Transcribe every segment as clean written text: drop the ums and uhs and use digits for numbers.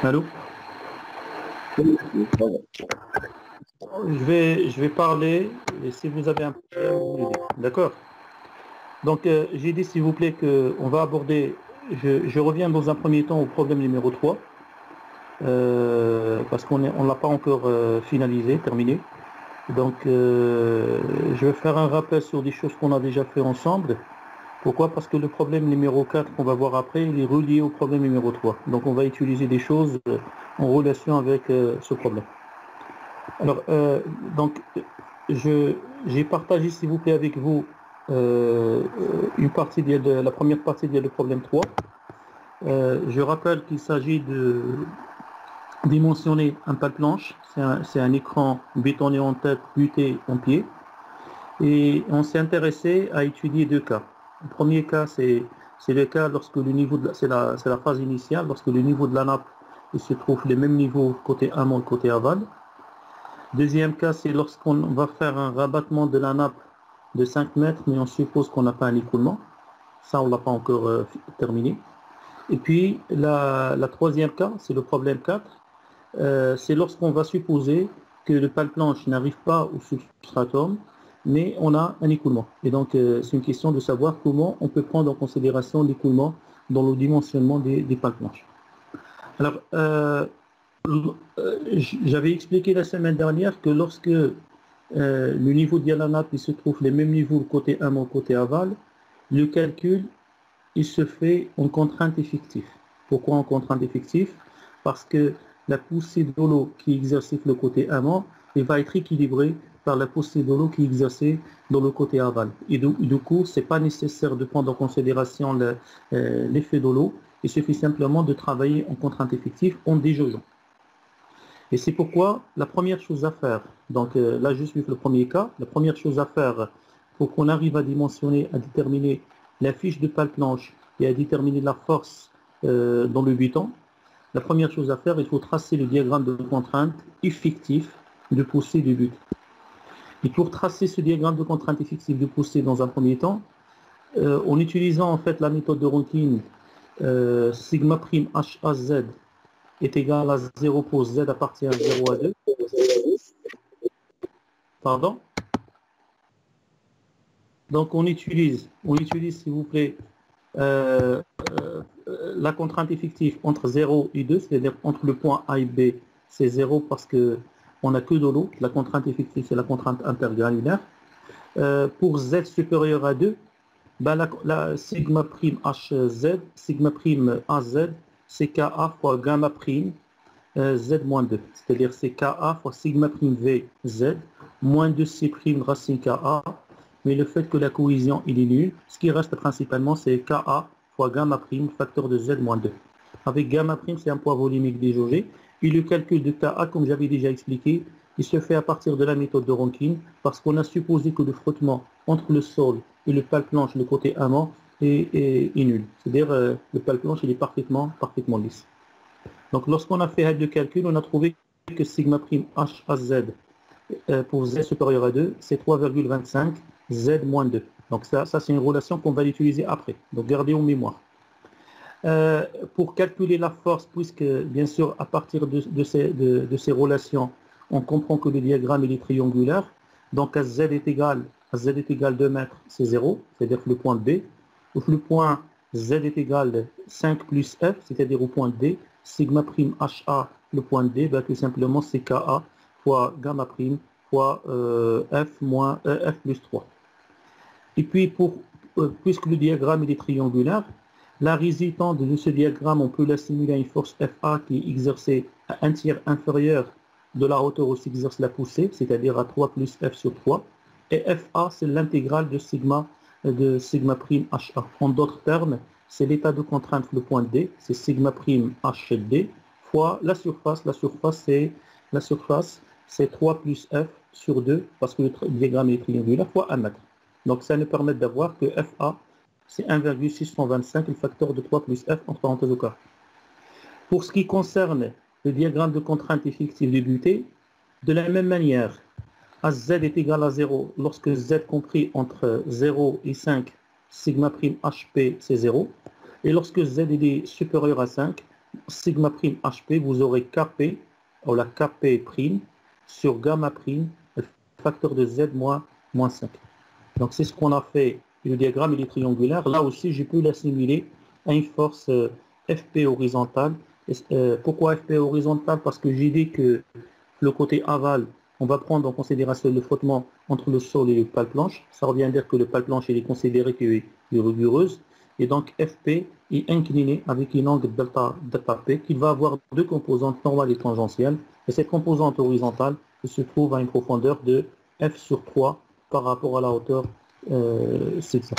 Allô? Je vais parler et si vous avez un problème, vous me le dites. D'accord? Donc, j'ai dit, s'il vous plaît, qu'on va aborder. Je reviens dans un premier temps au problème numéro 3 parce on l'a pas encore finalisé, terminé. Donc, je vais faire un rappel sur des choses qu'on a déjà fait ensemble. Pourquoi? Parce que le problème numéro 4 qu'on va voir après, il est relié au problème numéro 3. Donc, on va utiliser des choses en relation avec ce problème. Alors, donc, j'ai partagé, s'il vous plaît, avec vous une partie la première partie de le problème 3. Je rappelle qu'il s'agit de dimensionner un pale planche. C'est un écran bétonné en tête, buté en pied. Et on s'est intéressé à étudier deux cas. Le premier cas, c'est le cas lorsque le niveau c'est la phase initiale, lorsque le niveau de la nappe il se trouve les mêmes niveaux côté amont et côté aval. Deuxième cas, c'est lorsqu'on va faire un rabattement de la nappe de 5 mètres, mais on suppose qu'on n'a pas un écoulement. Ça, on ne l'a pas encore terminé. Et puis, la troisième cas, c'est le problème 4. C'est lorsqu'on va supposer que le pale planche n'arrive pas au substratum, mais on a un écoulement. Et donc, c'est une question de savoir comment on peut prendre en considération l'écoulement dans le dimensionnement des pales planches. Alors, j'avais expliqué la semaine dernière que lorsque le niveau de la nappe il se trouve les mêmes niveaux côté amont côté aval, le calcul il se fait en contrainte effective. Pourquoi en contrainte effective? Parce que la poussée de l'eau qui est exercée le côté amont elle va être équilibrée par la poussée de l'eau qui est exercée dans le côté aval. Et du coup, ce n'est pas nécessaire de prendre en considération l'effet de l'eau. Il suffit simplement de travailler en contrainte effective en déjaugeant. Et c'est pourquoi la première chose à faire, donc là je suis le premier cas, la première chose à faire pour qu'on arrive à dimensionner, à déterminer la fiche de pale planche et à déterminer la force dans le buton, la première chose à faire, il faut tracer le diagramme de contrainte effectif de poussée du but. Et pour tracer ce diagramme de contrainte effective de poussée dans un premier temps, en utilisant en fait la méthode de Rankine, sigma prime HAZ est égal à 0 pour Z appartient à 0 à 2. Pardon? Donc on utilise, s'il vous plaît, la contrainte effective entre 0 et 2, c'est-à-dire entre le point A et B, c'est 0 parce qu'on n'a que de l'eau. La contrainte effective, c'est la contrainte intergranulaire. Pour Z supérieur à 2, ben la sigma prime HZ, sigma prime AZ, c'est Ka fois gamma prime Z-2. C'est-à-dire c'est Ka fois sigma prime V Z, moins 2C prime racine Ka, mais le fait que la cohésion il est nulle, ce qui reste principalement c'est Ka fois gamma prime, facteur de Z-2. Avec gamma prime, c'est un poids volumique déjaugé, et le calcul de Ka, comme j'avais déjà expliqué, il se fait à partir de la méthode de Rankine, parce qu'on a supposé que le frottement entre le sol et le pale planche, le côté amont, est nul. C'est-à-dire le pale planche il est parfaitement lisse. Donc lorsqu'on a fait le calcul, on a trouvé que sigma prime HAZ pour Z supérieur à 2, c'est 3,25 Z moins 2. Donc ça c'est une relation qu'on va utiliser après. Donc gardez en mémoire. Pour calculer la force, puisque bien sûr à partir de ces relations, on comprend que le diagramme il est triangulaire. Donc à Z est égal 2 mètres, c'est 0, c'est-à-dire le point B. Donc le point Z est égal 5 plus F, c'est-à-dire au point D. Sigma prime HA, le point D, ben, tout simplement c'est Ka fois gamma prime fois F plus 3. Et puis, puisque le diagramme est triangulaire, la résultante de ce diagramme, on peut l'assimiler à une force FA qui est exercée à un tiers inférieur de la hauteur où s'exerce la poussée, c'est-à-dire à 3 plus F sur 3. Et FA, c'est l'intégrale de sigma prime HA. En d'autres termes, c'est l'état de contrainte, le point D, c'est sigma prime HD, fois la surface. La surface, c'est 3 plus F sur 2, parce que le diagramme est triangulaire, fois 1 mètre. Donc ça nous permet d'avoir que FA, c'est 1,625, le facteur de 3 plus F entre parenthèses au carré. Pour ce qui concerne le diagramme de contrainte effective de butée, de la même manière, AZ est égal à 0 lorsque Z compris entre 0 et 5, sigma prime HP c'est 0. Et lorsque Z est supérieur à 5, sigma prime HP, vous aurez Kp, ou la Kp prime, sur gamma prime, le facteur de Z moins 5. Donc c'est ce qu'on a fait, le diagramme il est triangulaire. Là aussi, je peux l'assimiler à une force FP horizontale. Pourquoi FP horizontale? Parce que j'ai dit que le côté aval, on va prendre en considération le frottement entre le sol et le pale planche. Ça revient à dire que le pale planche il est considéré qu'il est rugureuse. Et donc FP est incliné avec une angle delta P qui va avoir deux composantes normales et tangentielles. Et cette composante horizontale se trouve à une profondeur de F sur 3 par rapport à la hauteur C6.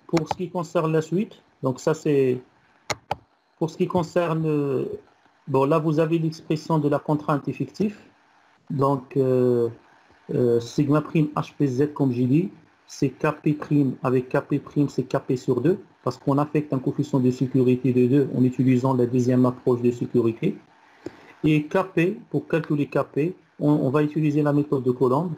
Pour ce qui concerne la suite, donc ça c'est pour ce qui concerne, bon là vous avez l'expression de la contrainte effective, donc sigma prime HPZ comme j'ai dit, c'est Kp prime avec Kp prime c'est Kp sur 2, parce qu'on affecte un coefficient de sécurité de 2 en utilisant la deuxième approche de sécurité. Et Kp, pour calculer Kp, on va utiliser la méthode de Coulomb,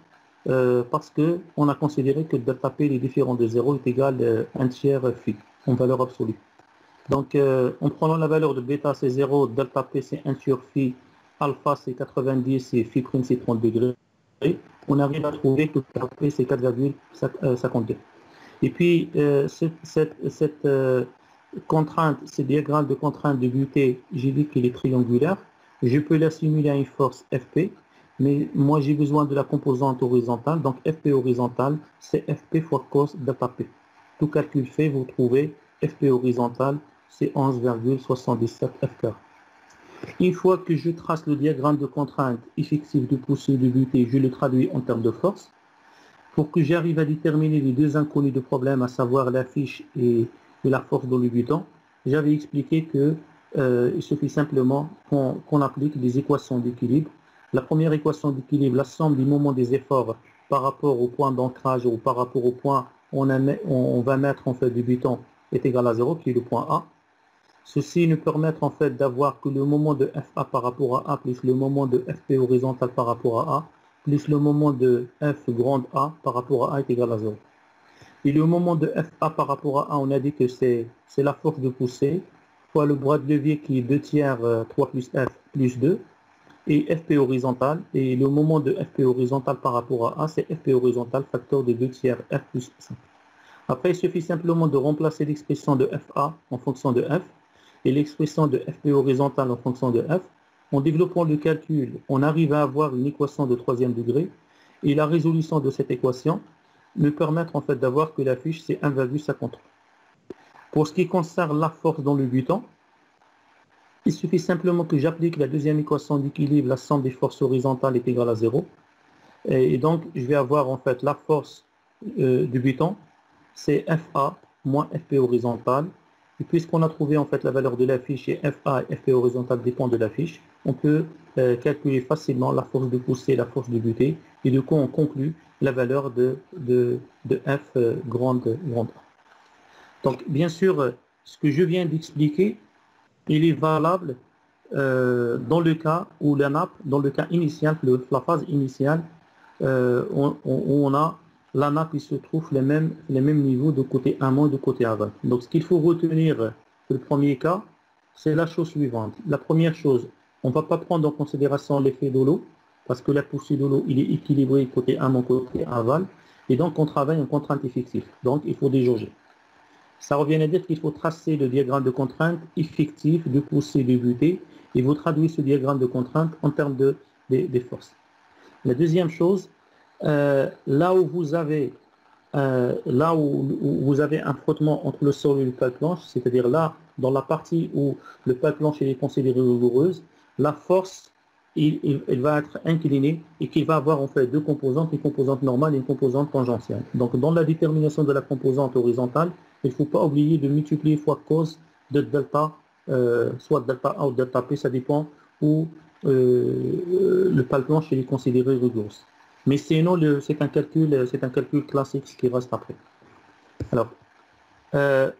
parce qu'on a considéré que delta P est différent de 0 est égal à 1 tiers phi en valeur absolue. Donc en prenant la valeur de bêta c'est 0, delta P c'est 1 sur phi, alpha c'est 90 et phi prime c'est 30 degrés, on arrive à trouver que delta P c'est 4,52. Et puis cette contrainte, ce diagramme de contrainte de butée, j'ai dit qu'il est triangulaire, je peux l'assimiler à une force Fp. Mais moi, j'ai besoin de la composante horizontale. Donc, Fp horizontale, c'est Fp fois cos delta P. Tout calcul fait, vous trouvez Fp horizontale, c'est 11,77 Fk. Une fois que je trace le diagramme de contrainte effective de poussée de butée, je le traduis en termes de force. Pour que j'arrive à déterminer les deux inconnus de problème, à savoir la fiche et la force dans le butant, j'avais expliqué qu'il suffit simplement qu'on applique des équations d'équilibre. La première équation d'équilibre, la somme du moment des efforts par rapport au point d'ancrage ou par rapport au point où on va mettre en fait du butant est égal à 0, qui est le point A. Ceci nous permet en fait d'avoir que le moment de FA par rapport à A plus le moment de FP horizontal par rapport à A plus le moment de F grande A par rapport à A est égal à 0. Et le moment de FA par rapport à A, on a dit que c'est la force de poussée fois le bras de levier qui est 2 tiers 3 plus F plus 2 et FP horizontal. Et le moment de FP horizontal par rapport à A, c'est FP horizontal facteur de 2 tiers F plus 5. Après, il suffit simplement de remplacer l'expression de FA en fonction de F et l'expression de FP horizontal en fonction de F. En développant le calcul, on arrive à avoir une équation de troisième degré et la résolution de cette équation nous permet en fait d'avoir que la fiche c'est 1,53. Pour ce qui concerne la force dans le butant, il suffit simplement que j'applique la deuxième équation d'équilibre, la somme des forces horizontales est égale à 0. Et donc, je vais avoir en fait la force du butant, c'est FA moins FP horizontal. Et puisqu'on a trouvé en fait la valeur de la fiche et FA et FP horizontal dépendent de la fiche, on peut calculer facilement la force de poussée et la force de butée. Et du coup, on conclut la valeur de F grande A. Donc, bien sûr, ce que je viens d'expliquer, il est valable dans le cas où la nappe, dans le cas initial, la phase initiale, où on a la nappe, il se trouve les mêmes niveaux de côté amont et de côté aval. Donc ce qu'il faut retenir pour le premier cas, c'est la chose suivante. La première chose, on ne va pas prendre en considération l'effet de l'eau, parce que la poussée de l'eau, il est équilibré côté amont, côté aval, et donc on travaille en contrainte effective. Donc il faut déjauger. Ça revient à dire qu'il faut tracer le diagramme de contrainte effectif de poussée de butée et vous traduisez ce diagramme de contrainte en termes des forces. La deuxième chose, là où vous avez un frottement entre le sol et le pale planche, c'est-à-dire là, dans la partie où le pale planche est considéré rigoureuse, la force il va être incliné et qu'il va avoir en fait deux composantes, une composante normale et une composante tangentielle. Donc dans la détermination de la composante horizontale, il ne faut pas oublier de multiplier fois cause de delta, soit delta A ou delta P, ça dépend où le pale planche est considéré rigoureuse. Mais sinon, c'est un calcul classique ce qui reste après. Alors, je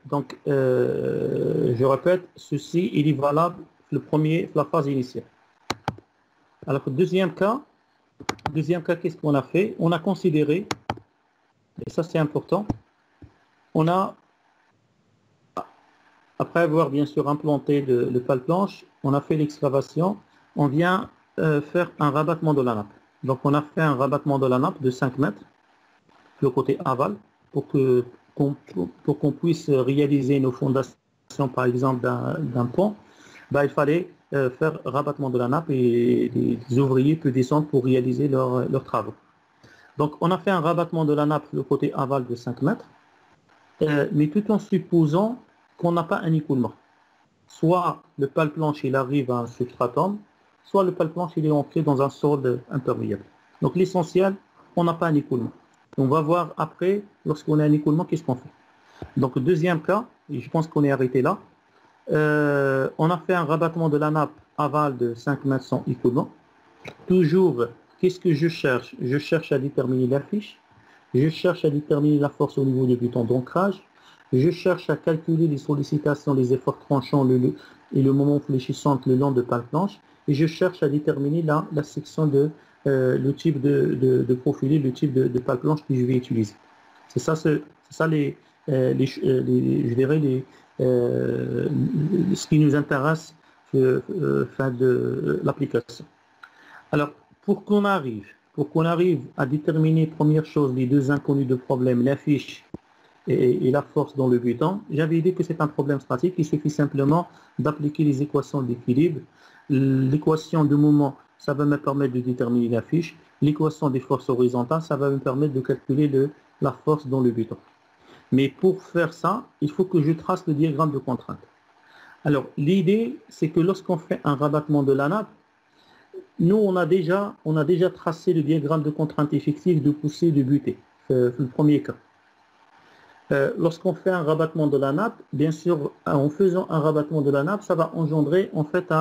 répète, ceci il est valable la phase initiale. Alors, deuxième cas, qu'est-ce qu'on a fait? On a considéré, et ça c'est important, on a Après avoir bien sûr implanté le pale planche, on a fait l'excavation, on vient faire un rabattement de la nappe. Donc on a fait un rabattement de la nappe de 5 mètres, le côté aval, pour qu'on puisse réaliser nos fondations, par exemple, d'un pont. Il fallait faire rabattement de la nappe et les ouvriers peuvent descendre pour réaliser leurs travaux. Donc on a fait un rabattement de la nappe, le côté aval de 5 mètres, mais tout en supposant qu'on n'a pas un écoulement. Soit le pale planche il arrive à un substratum, soit le pale planche il est entré dans un sol imperméable. Donc l'essentiel, on n'a pas un écoulement. On va voir après, lorsqu'on a un écoulement, qu'est-ce qu'on fait. Donc deuxième cas, et je pense qu'on est arrêté là, on a fait un rabattement de la nappe aval de 5 mètres sans écoulement. Toujours, qu'est-ce que je cherche? Je cherche à déterminer la fiche, je cherche à déterminer la force au niveau du buton d'ancrage, je cherche à calculer les sollicitations, les efforts tranchants et le moment fléchissant le long de pale planche, et je cherche à déterminer la section le type de profilé, le type de pale planche que je vais utiliser. C'est ça je dirais ce qui nous intéresse fin de l'application. Alors, pour qu'on arrive à déterminer, première chose, les deux inconnus de problème, la fiche et la force dans le buton, j'avais dit que c'est un problème statique, il suffit simplement d'appliquer les équations d'équilibre. L'équation de moment, ça va me permettre de déterminer la fiche. L'équation des forces horizontales, ça va me permettre de calculer la force dans le buton. Mais pour faire ça, il faut que je trace le diagramme de contrainte. Alors, l'idée, c'est que lorsqu'on fait un rabattement de la nappe, nous, on a déjà tracé le diagramme de contrainte effective de poussée et de butée, le premier cas. Lorsqu'on fait un rabattement de la nappe, bien sûr, en faisant un rabattement de la nappe, ça va engendrer en fait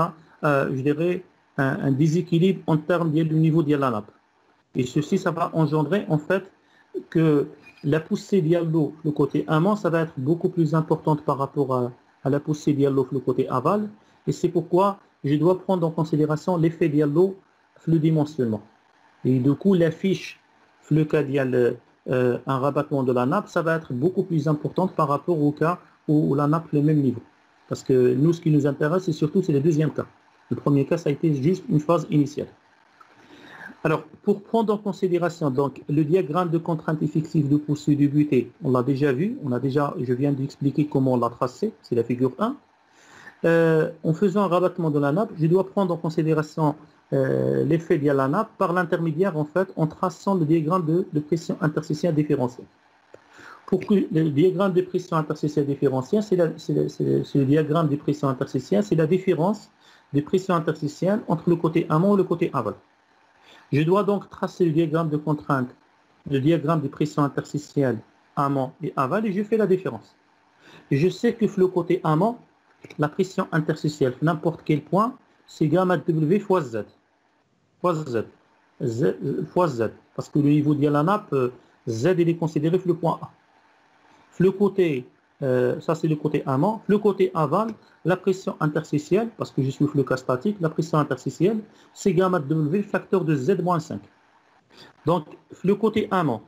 je dirais, un déséquilibre en termes du niveau de la nappe. Et ceci, ça va engendrer en fait que la poussée d'Yallo, le côté amont, ça va être beaucoup plus importante par rapport à la poussée d'Yallo, le côté aval. Et c'est pourquoi je dois prendre en considération l'effet d'Yallo, le dimensionnement. Et du coup, la fiche, le cas d'il y a un rabattement de la nappe, ça va être beaucoup plus importante par rapport au cas où la nappe est le même niveau. Parce que nous, ce qui nous intéresse, c'est le deuxième cas. Le premier cas, ça a été juste une phase initiale. Alors, pour prendre en considération donc, le diagramme de contrainte effective de poussée de butée, on l'a déjà vu, je viens d'expliquer comment on l'a tracé, c'est la figure 1. En faisant un rabattement de la nappe, je dois prendre en considération l'effet de la nappe par l'intermédiaire, en fait, en traçant le diagramme de pression interstitielle différentielle. Pour que le diagramme de pression interstitielle différentielle, c'est le diagramme de pression interstitielle, c'est la différence de pression interstitielle entre le côté amont et le côté aval. Je dois donc tracer le diagramme de contrainte, le diagramme de pression interstitielle amont et aval, et je fais la différence. Et je sais que le côté amont, la pression interstitielle, n'importe quel point, c'est gamma W fois Z. Fois Z. Parce que le niveau de la nappe, Z il est considéré le point A. Le côté, ça c'est le côté amont. Le côté aval, la pression interstitielle, parce que je suis le cas statique, la pression interstitielle, c'est gamma W facteur de Z-5. Donc, le côté amont,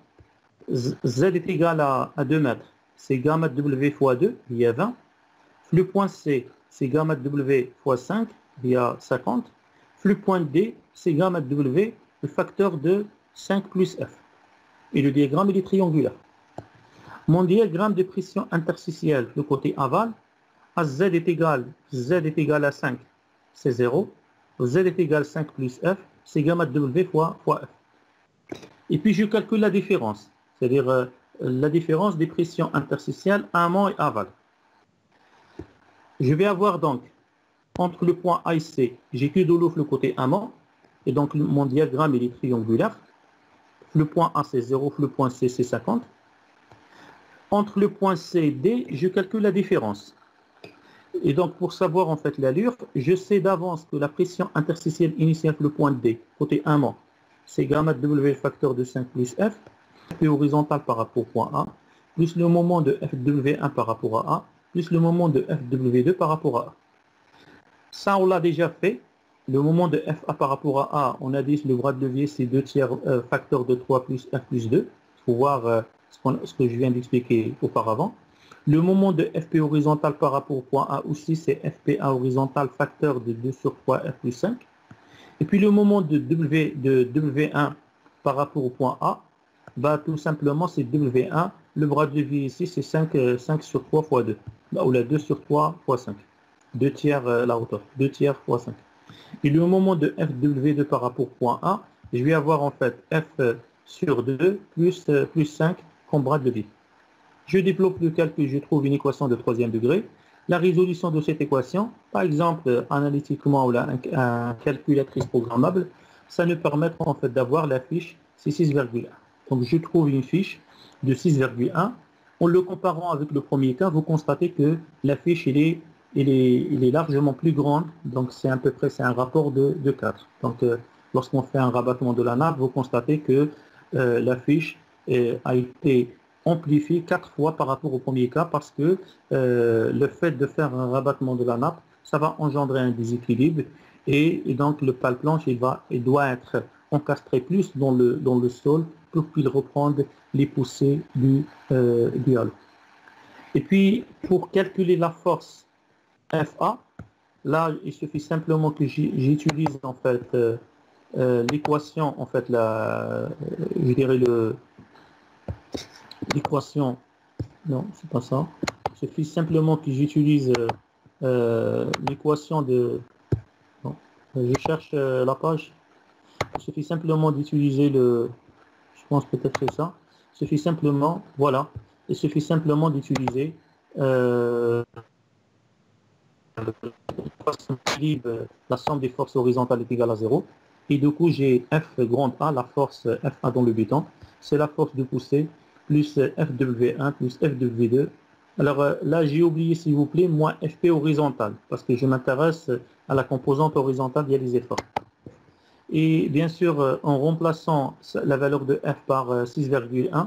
Z est égal à 2 mètres, c'est gamma W fois 2, il y a 20. Le point C, c'est gamma W fois 5, il y a 50. Le point D, c'est gamma W, le facteur de 5 plus F. Et le diagramme, il est triangulaire. Mon diagramme de pression interstitielle, le côté aval, à Z est égal à 5, c'est 0. Z est égal à 5 plus F, c'est gamma W fois F. Et puis je calcule la différence, c'est-à-dire la différence des pressions interstitielles amont et aval. Je vais avoir donc, entre le point A et C, j'ai que de l'eau le côté amont, et donc mon diagramme il est triangulaire. Le point A c'est 0, le point C c'est 50. Entre le point C et D, je calcule la différence. Et donc pour savoir en fait l'allure, je sais d'avance que la pression interstitielle initiale le point D, côté amont, c'est gamma W facteur de 5 plus F, puis horizontal par rapport au point A, plus le moment de FW1 par rapport à A, plus le moment de FW2 par rapport à A. Ça, on l'a déjà fait. Le moment de FA par rapport à A, on a dit que le bras de levier, c'est 2 tiers facteur de 3 plus F plus 2. Il faut voir ce que je viens d'expliquer auparavant. Le moment de FP horizontal par rapport au point A aussi, c'est FPA horizontal facteur de 2 sur 3 F plus 5. Et puis le moment de W1 par rapport au point A, bah, tout simplement c'est W1, le bras de levier ici c'est 5 sur 3 fois 2, bah, ou la 2 sur 3 fois 5, 2 tiers la hauteur, 2 tiers fois 5. Et le moment de FW2 par rapport au point A, je vais avoir en fait F sur 2 plus 5 comme bras de levier. Je développe le calcul, je trouve une équation de troisième degré. La résolution de cette équation, par exemple analytiquement ou un calculatrice programmable, ça nous permettra en fait d'avoir la fiche, c'est 6,1. Donc je trouve une fiche de 6,1. En le comparant avec le premier cas, vous constatez que la fiche il est largement plus grande. Donc c'est à peu près c'est un rapport de 4. Donc lorsqu'on fait un rabattement de la nappe, vous constatez que la fiche a été amplifié 4 fois par rapport au premier cas parce que le fait de faire un rabattement de la nappe, ça va engendrer un déséquilibre et donc le pale planche il doit être encastré plus dans le sol pour qu'il reprenne les poussées du halo. Et puis pour calculer la force FA, là il suffit simplement que j'utilise en fait l'équation, en fait je dirais l'équation, non, c'est pas ça. Il suffit simplement que j'utilise l'équation de... Non, je cherche la page. Il suffit simplement d'utiliser je pense peut-être c'est ça. Il suffit simplement, voilà. Il suffit simplement d'utiliser la somme des forces horizontales est égale à 0. Et du coup, j'ai F grande A, la force FA dans le béton. C'est la force de poussée plus FW1 plus FW2. Alors là, j'ai oublié, s'il vous plaît, moins FP horizontal, parce que je m'intéresse à la composante horizontale, il y a des efforts. Et bien sûr, en remplaçant la valeur de F par 6,1,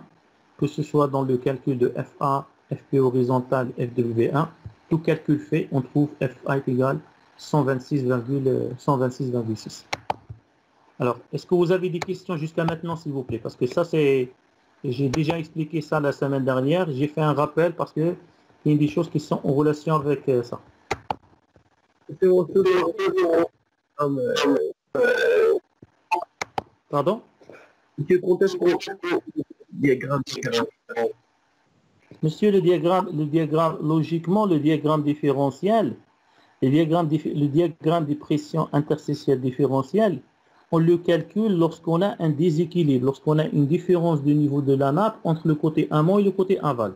que ce soit dans le calcul de FA, FP horizontal, FW1, tout calcul fait, on trouve FA est égal 126,6. Alors, est-ce que vous avez des questions jusqu'à maintenant, s'il vous plaît? Parce que ça, j'ai déjà expliqué ça la semaine dernière. J'ai fait un rappel parce qu'il y a des choses qui sont en relation avec ça. Pardon? Monsieur, le diagramme, logiquement, le diagramme différentiel, le diagramme des pressions interstitielles différentielles, on le calcule lorsqu'on a un déséquilibre, lorsqu'on a une différence de niveau de la nappe entre le côté amont et le côté aval.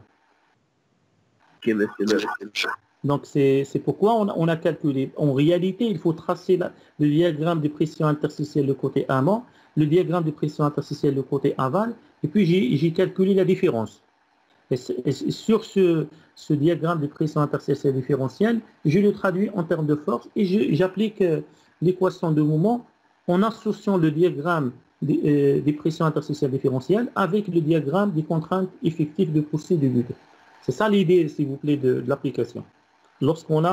Donc c'est pourquoi on a calculé. En réalité, il faut tracer le diagramme de pression interstitielle le côté amont, le diagramme de pression interstitielle le côté aval, et puis j'ai calculé la différence. Et sur ce diagramme de pression interstitielle différentielle, je le traduis en termes de force et j'applique l'équation de moment en associant le diagramme des pressions interstitielles différentielles avec le diagramme des contraintes effectives de poussée de but. C'est ça l'idée, s'il vous plaît, de l'application. Lorsqu'on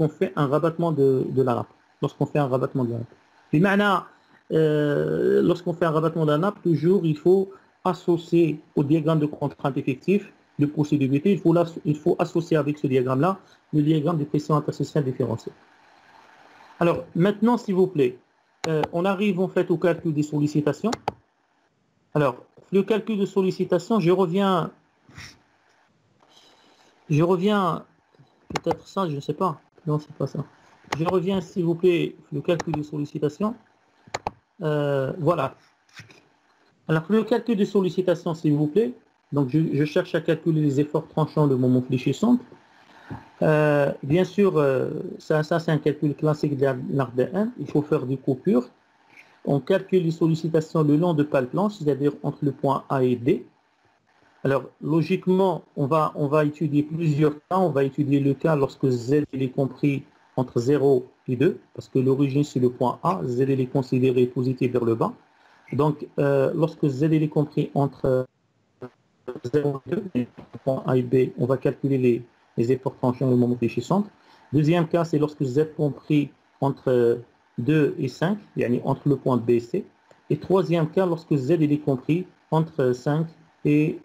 fait un rabattement de la nappe. Lorsqu'on fait un rabattement de la nappe. Et maintenant, lorsqu'on fait un rabattement de la nappe, toujours, il faut associer au diagramme de contrainte effective de poussée de but. Il faut associer avec ce diagramme-là le diagramme de pression interstitielle différentielle. Alors, maintenant, s'il vous plaît, on arrive en fait au calcul des sollicitations. Alors, le calcul de sollicitation, je reviens peut-être ça, je ne sais pas. Non, c'est pas ça. Je reviens, s'il vous plaît, le calcul de sollicitation. Voilà. Alors, le calcul de sollicitation, s'il vous plaît. Donc, je cherche à calculer les efforts tranchants, le moment fléchissant. Bien sûr, ça c'est un calcul classique de l'art de 1. Il faut faire des coupures. On calcule les sollicitations le long de pale planche, c'est-à-dire entre le point A et D. Alors, logiquement, on va étudier plusieurs cas. On va étudier le cas lorsque Z est compris entre 0 et 2, parce que l'origine, c'est le point A. Z est considéré positif vers le bas. Donc, lorsque Z est compris entre 0 et 2, le point A et B, on va calculer les efforts tranchants et le moment fléchissant. Deuxième cas, c'est lorsque Z est compris entre 2 et 5, entre le point B et C. Et troisième cas, lorsque Z est compris entre 5 et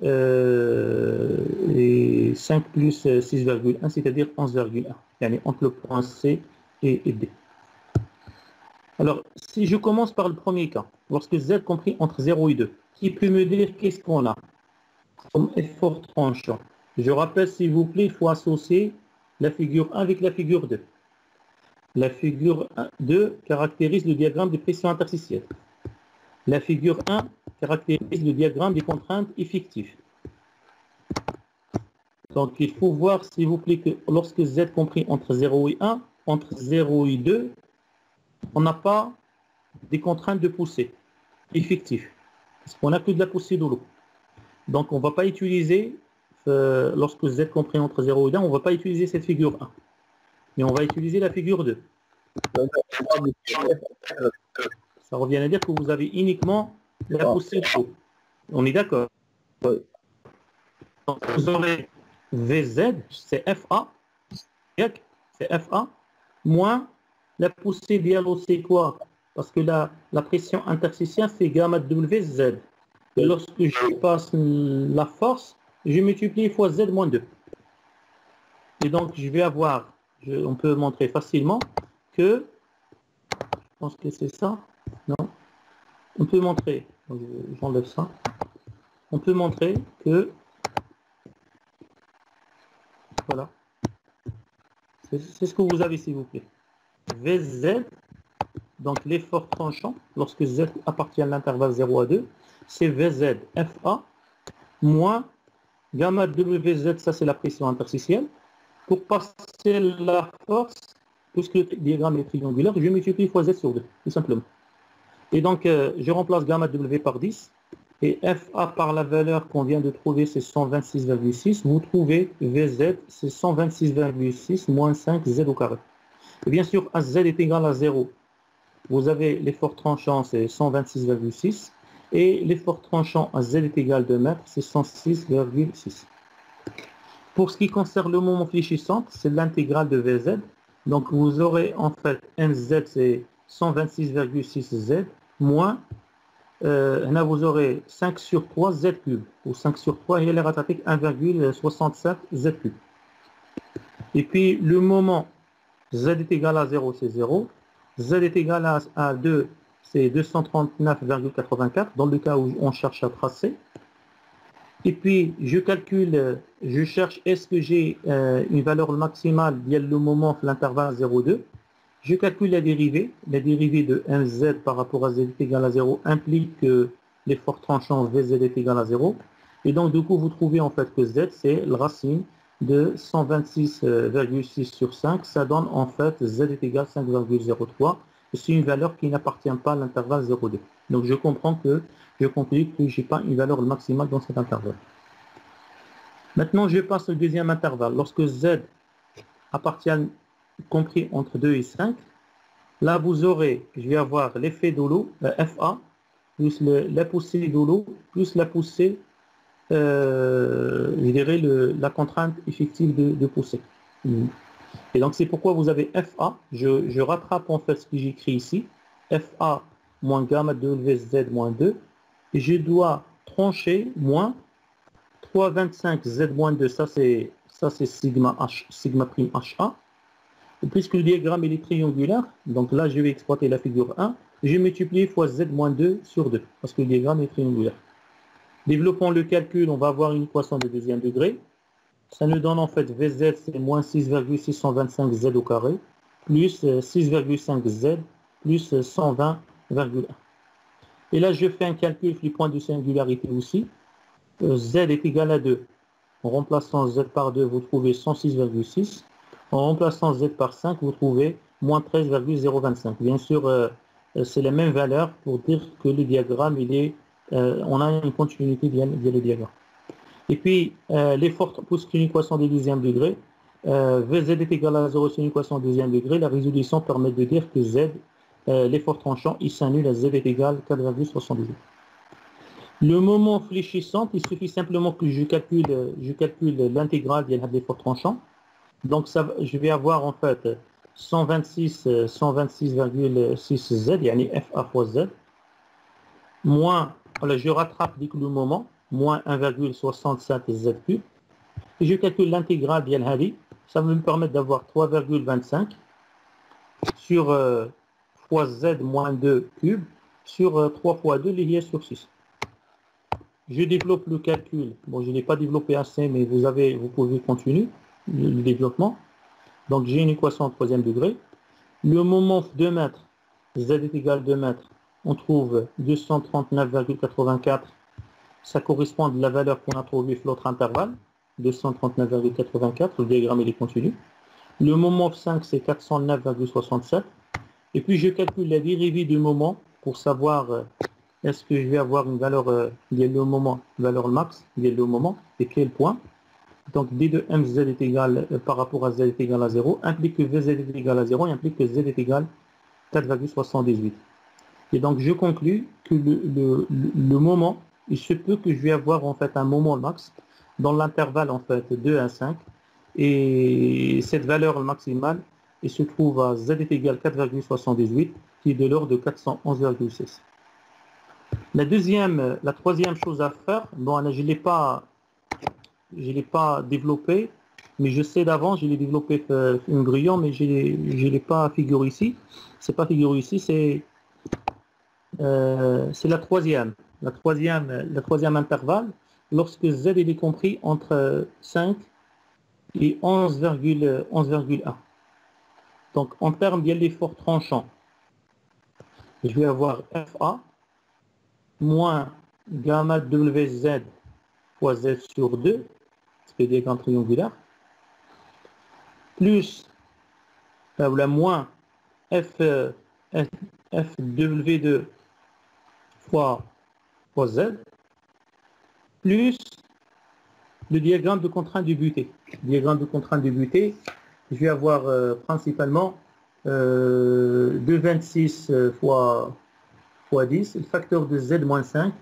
5 plus 6,1, c'est-à-dire 11,1. Yani entre le point C et D. Alors, si je commence par le premier cas, lorsque Z compris entre 0 et 2, qui peut me dire qu'est-ce qu'on a comme effort tranchant? Je rappelle, s'il vous plaît, il faut associer la figure 1 avec la figure 2. La figure 2 caractérise le diagramme de pression interstitielle. La figure 1 caractérise le diagramme des contraintes effectives. Donc, il faut voir, s'il vous plaît, que lorsque Z compris entre 0 et 1, entre 0 et 2, on n'a pas des contraintes de poussée effectives. Parce qu'on n'a que de la poussée de l'eau. Donc, on ne va pas utiliser, lorsque Z compris entre 0 et 1, on ne va pas utiliser cette figure 1. Mais on va utiliser la figure 2. Ça revient à dire que vous avez uniquement la poussée de l'eau. On est d'accord? Donc, vous aurez VZ, c'est FA, c'est FA, moins la poussée d'ILO, c'est quoi? Parce que la pression interstitielle, c'est gamma WZ. Et lorsque je passe la force, je multiplie fois Z moins 2. Et donc, je vais avoir, on peut montrer facilement que, je pense que c'est ça, non? On peut montrer, j'enlève ça, on peut montrer que, voilà, c'est ce que vous avez, s'il vous plaît. VZ, donc l'effort tranchant, lorsque Z appartient à l'intervalle 0 à 2, c'est VZ FA moins gamma WZ, ça c'est la pression interstitielle. Pour passer la force, puisque le diagramme est triangulaire, je multiplie fois Z sur 2, tout simplement. Et donc, je remplace gamma W par 10, et FA par la valeur qu'on vient de trouver, c'est 126,6. Vous trouvez VZ, c'est 126,6 moins 5 Z au carré. Et bien sûr, Z est égal à 0. Vous avez l'effort tranchant, c'est 126,6. Et l'effort tranchant à Z est égal à 2 mètres, c'est 106,6. Pour ce qui concerne le moment fléchissant, c'est l'intégrale de VZ. Donc vous aurez en fait MZ, c'est 126,6 Z, moins, là vous aurez 5 sur 3 Z cube, ou 5 sur 3, il est rattrapé 1,67 Z cube. Et puis le moment Z est égal à 0, c'est 0. Z est égal à 2, c'est 239,84, dans le cas où on cherche à tracer. Et puis, je calcule, je cherche, est-ce que j'ai une valeur maximale via le moment de l'intervalle 0,2. Je calcule la dérivée. La dérivée de MZ par rapport à Z est égal à 0 implique que l'effort tranchant VZ est égal à 0. Et donc, du coup, vous trouvez en fait que Z, c'est la racine de 126,6 sur 5. Ça donne en fait Z est égal à 5,03. C'est une valeur qui n'appartient pas à l'intervalle 0,2. Donc, je conclus que je n'ai pas une valeur maximale dans cet intervalle. Maintenant, je passe au deuxième intervalle. Lorsque Z appartient compris entre 2 et 5, là, vous aurez, je vais avoir l'effet de l'eau, FA, plus la poussée de l'eau, plus la poussée, je dirais, la contrainte effective de poussée. Et donc, c'est pourquoi vous avez FA. Je rattrape en fait ce que j'écris ici. FA moins gamma WZ moins 2. Et je dois trancher moins 3,25 Z moins 2. Ça, c'est sigma H, sigma prime HA. Et puisque le diagramme est triangulaire, donc là, je vais exploiter la figure 1. Je multiplie fois Z moins 2 sur 2, parce que le diagramme est triangulaire. Développons le calcul, on va avoir une équation de deuxième degré. Ça nous donne en fait VZ, c'est moins 6,625 Z au carré, plus 6,5 Z, plus 120,1. Et là, je fais un calcul du point de singularité aussi. Z est égal à 2. En remplaçant Z par 2, vous trouvez 106,6. En remplaçant Z par 5, vous trouvez moins 13,025. Bien sûr, c'est la même valeur pour dire que le diagramme, on a une continuité via le diagramme. Et puis, l'effort, puisque une équation de deuxième degré, VZ est égal à 0, c'est une équation de deuxième degré. La résolution permet de dire que Z, l'effort tranchant, il s'annule à Z est égal à 4,78. Le moment fléchissant, il suffit simplement que je calcule l'intégrale de l'effort tranchant. Donc, je vais avoir en fait 126,6 Z, yani FA fois Z, moins, voilà, je rattrape dès que le moment, moins 1,67 z cube. Et je calcule l'intégrale ديال هذه. Ça va me permettre d'avoir 3,25 sur fois z moins 2 cube sur 3 fois 2 lié sur 6. Je développe le calcul. Bon, je n'ai pas développé assez, mais vous pouvez continuer le développement. Donc, j'ai une équation au troisième degré. Le moment 2 mètres, z est égal à 2 mètres, on trouve 239,84. Ça correspond à la valeur qu'on a trouvée sur l'autre intervalle, 239,84. Le diagramme il est continu. Le moment 5, c'est 409,67. Et puis, je calcule la dérivée du moment pour savoir est-ce que je vais avoir une valeur le moment, valeur max, le moment, et quel point. Donc, d de mz est égal, par rapport à z est égal à 0, implique que vz est égal à 0 et implique que z est égal à 4,78. Et donc, je conclus que le moment, il se peut que je vais avoir en fait un moment max dans l'intervalle en fait 2 à 5. Et cette valeur maximale, il se trouve à z est égal à 4,78, qui est de l'ordre de 411,6. La troisième chose à faire, bon, je ne l'ai pas développé, mais je sais d'avant, je l'ai développé embryon, mais je ne l'ai pas figuré ici. C'est pas figuré ici, c'est la troisième intervalle, lorsque z est compris entre 5 et 11,1. Donc, en termes d'effort tranchant, je vais avoir FA moins gamma WZ fois Z sur 2, c'est le diagramme triangulaire, plus la moins FW2 fois Z, plus le diagramme de contrainte du butée. Diagramme de contrainte du butée, je vais avoir principalement 2,26 fois 10, le facteur de Z-5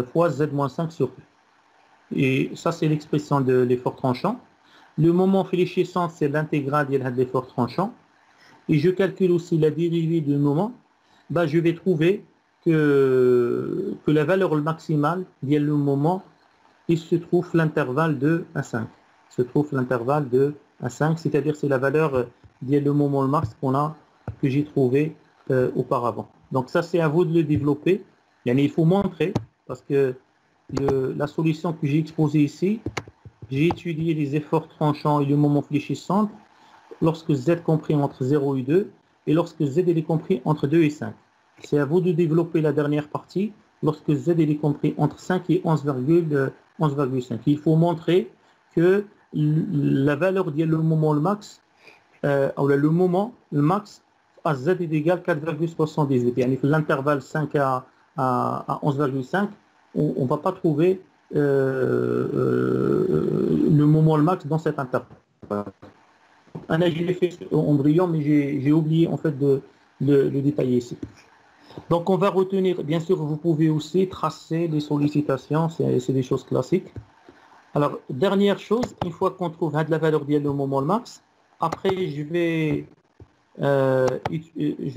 fois Z-5 sur 2. Et ça, c'est l'expression de l'effort tranchant. Le moment fléchissant, c'est l'intégrale de l'effort tranchant. Et je calcule aussi la dérivée du moment. Ben, je vais trouver que la valeur maximale de le moment, il se trouve l'intervalle de 1 à 5. Se trouve l'intervalle de 1 à 5, c'est-à-dire c'est la valeur de le moment max que j'ai trouvé auparavant. Donc ça, c'est à vous de le développer. Il faut montrer, parce que la solution que j'ai exposée ici, j'ai étudié les efforts tranchants et le moment fléchissant lorsque z compris entre 0 et 2 et lorsque z est compris entre 2 et 5. C'est à vous de développer la dernière partie lorsque z est compris entre 5 et 11,5. Il faut montrer que la valeur du moment le max, ou le moment le max à z est égal à 4,78. L'intervalle 5 à 11,5, on ne va pas trouver le moment le max dans cet intervalle. Je l'ai fait en brillant, mais j'ai oublié en fait de le détailler ici. Donc on va retenir, bien sûr, vous pouvez aussi tracer les sollicitations, c'est des choses classiques. Alors, dernière chose, une fois qu'on trouve la valeur du moment le max, après je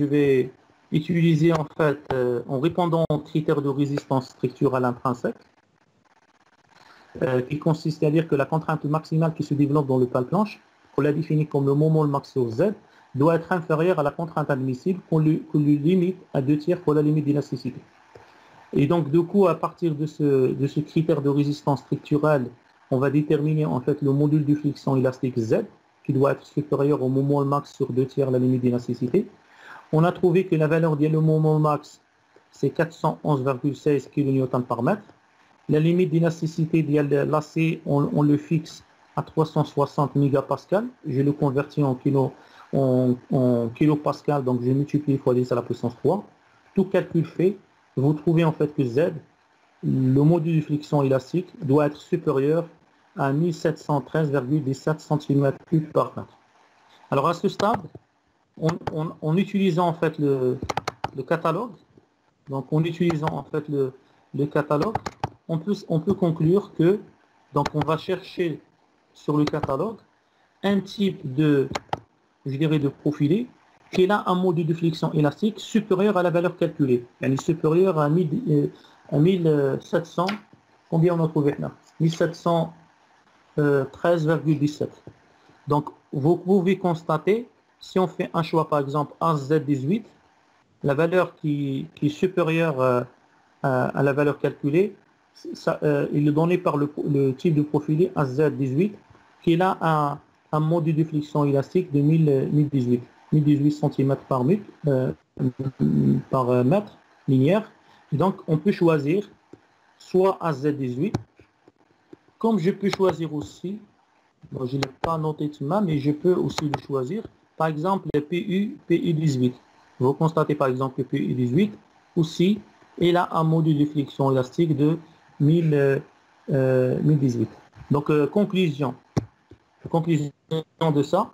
vais utiliser en fait, en répondant aux critères de résistance structurelle intrinsèque, qui consiste à dire que la contrainte maximale qui se développe dans le pale planche, qu'on la définit comme le moment le max sur Z, doit être inférieure à la contrainte admissible qu'on lui limite à 2/3 pour la limite d'élasticité. Et donc, du coup, à partir de ce critère de résistance structurelle, on va déterminer en fait le module de flexion élastique Z, qui doit être supérieur au moment max sur 2/3 la limite d'élasticité. On a trouvé que la valeur du moment max, c'est 411,16 kN par mètre. La limite d'élasticité de l'AC, on le fixe à 360 mégapascal. Je le convertis en kilopascal, donc je multiplie fois 10 à la puissance 3. Tout calcul fait, vous trouvez en fait que Z, le module de flexion élastique, doit être supérieur à 1713,17 cm3 par mètre. Alors à ce stade, en utilisant en fait le catalogue, donc en utilisant en fait le catalogue, on peut conclure que, donc on va chercher sur le catalogue un type de, je dirais, de profilé qui a un module de flexion élastique supérieur à la valeur calculée, supérieur à 1700 Combien on a trouvé là? 1713,17. Donc, vous pouvez constater, si on fait un choix, par exemple, AZ18, la valeur qui est supérieure à la valeur calculée, il est donné par le type de profilé AZ18, qui est là un module de flexion élastique de 1018 cm par mètre linéaire. Et donc, on peut choisir soit AZ18, comme je peux choisir aussi, bon, je ne l'ai pas noté tout ça, mais je peux aussi le choisir, par exemple, le PU18. Vous constatez par exemple que PU18 aussi, il a un module de flexion élastique de 1018. Donc, conclusion de ça,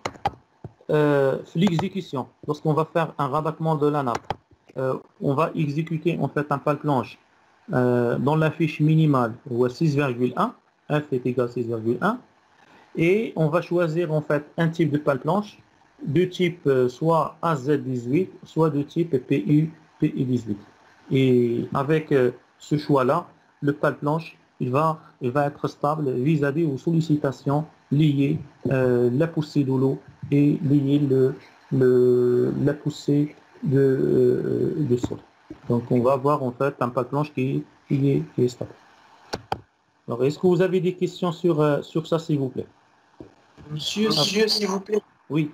l'exécution, lorsqu'on va faire un rabattement de la nappe, on va exécuter en fait un pal planche dans la fiche minimale ou à 6,1, F est égal à 6,1, et on va choisir en fait un type de pal planche de type soit AZ18, soit de type PU18. Et avec ce choix-là, le pal planche il va être stable vis-à-vis aux sollicitations liées la poussée de l'eau et liées la poussée de sol. Donc on va avoir en fait un pal planche qui est stable. Alors, est-ce que vous avez des questions sur ça, s'il vous plaît? Monsieur, s'il vous plaît. Oui.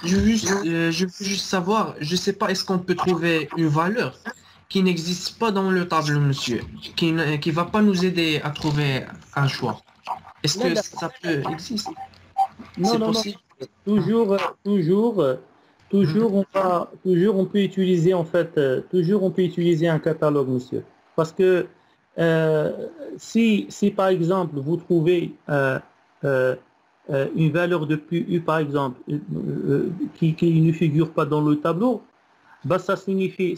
Je veux juste savoir, je ne sais pas, est-ce qu'on peut trouver une valeur qui n'existe pas dans le tableau, monsieur, qui ne va pas nous aider à trouver un choix? Est-ce que ça peut exister? Non, non, possible? Non. Toujours, on peut utiliser en fait, toujours on peut utiliser un catalogue, monsieur. Parce que si par exemple vous trouvez une valeur de PU par exemple qui ne figure pas dans le tableau, bah, ça signifie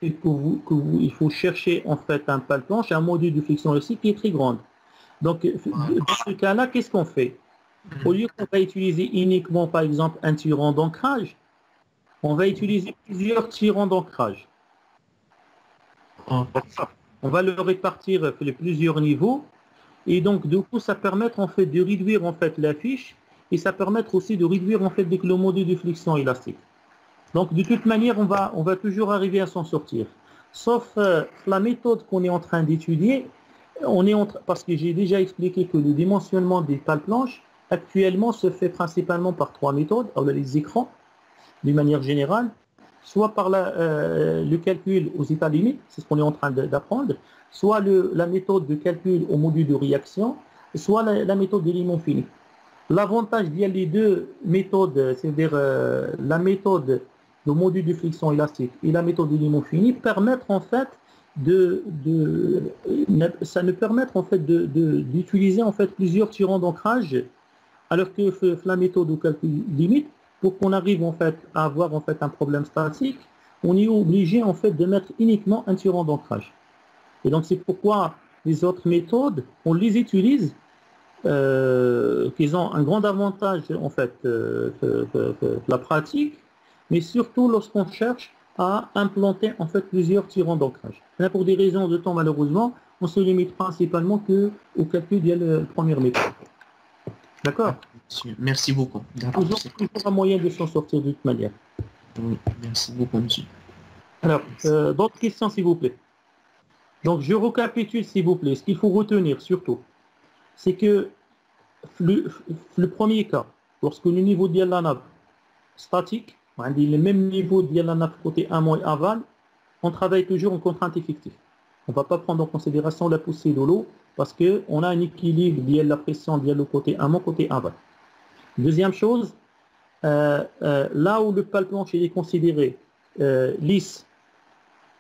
il faut chercher en fait un pal planche, un module de flexion aussi qui est très grande. Donc dans ce cas-là, qu'est-ce qu'on fait? Au lieu qu'on va utiliser uniquement par exemple un tirant d'ancrage, on va utiliser plusieurs tirants d'ancrage. On va le répartir sur plusieurs niveaux. Et donc, du coup, ça permet en fait de réduire en fait la fiche et ça permet aussi de réduire en fait le module de flexion élastique. Donc, de toute manière, on va toujours arriver à s'en sortir. Sauf la méthode qu'on est en train d'étudier, parce que j'ai déjà expliqué que le dimensionnement des pales planches actuellement se fait principalement par trois méthodes, les écrans, d'une manière générale, soit par le calcul aux états limites, c'est ce qu'on est en train d'apprendre, soit la méthode de calcul au module de réaction, soit la méthode d'élément fini. L'avantage via les deux méthodes, c'est-à-dire la méthode de module de friction élastique et la méthode d'élément fini, permettent en fait ça nous permet en fait d'utiliser en fait plusieurs tirants d'ancrage, alors que la méthode de calcul limite, pour qu'on arrive en fait à avoir en fait un problème statique, on est obligé en fait de mettre uniquement un tirant d'ancrage. Et donc c'est pourquoi les autres méthodes, on les utilise, qu'ils ont un grand avantage en fait la pratique, mais surtout lorsqu'on cherche à implanter en fait plusieurs tirants d'ancrage. Là, pour des raisons de temps malheureusement, on se limite principalement au calcul de la première méthode. D'accord? Merci beaucoup. Toujours un moyen de s'en sortir de toute manière. Oui, merci beaucoup, monsieur. Alors, d'autres questions, s'il vous plaît. Donc, je récapitule, s'il vous plaît. Ce qu'il faut retenir, surtout, c'est que le premier cas, lorsque le niveau de la nappe statique, on dit le même niveau de la nappe côté amont et aval, on travaille toujours en contrainte effective. On ne va pas prendre en considération la poussée de l'eau parce qu'on a un équilibre via la pression via le côté amont, côté aval. Deuxième chose, là où le pal planche est considéré lisse,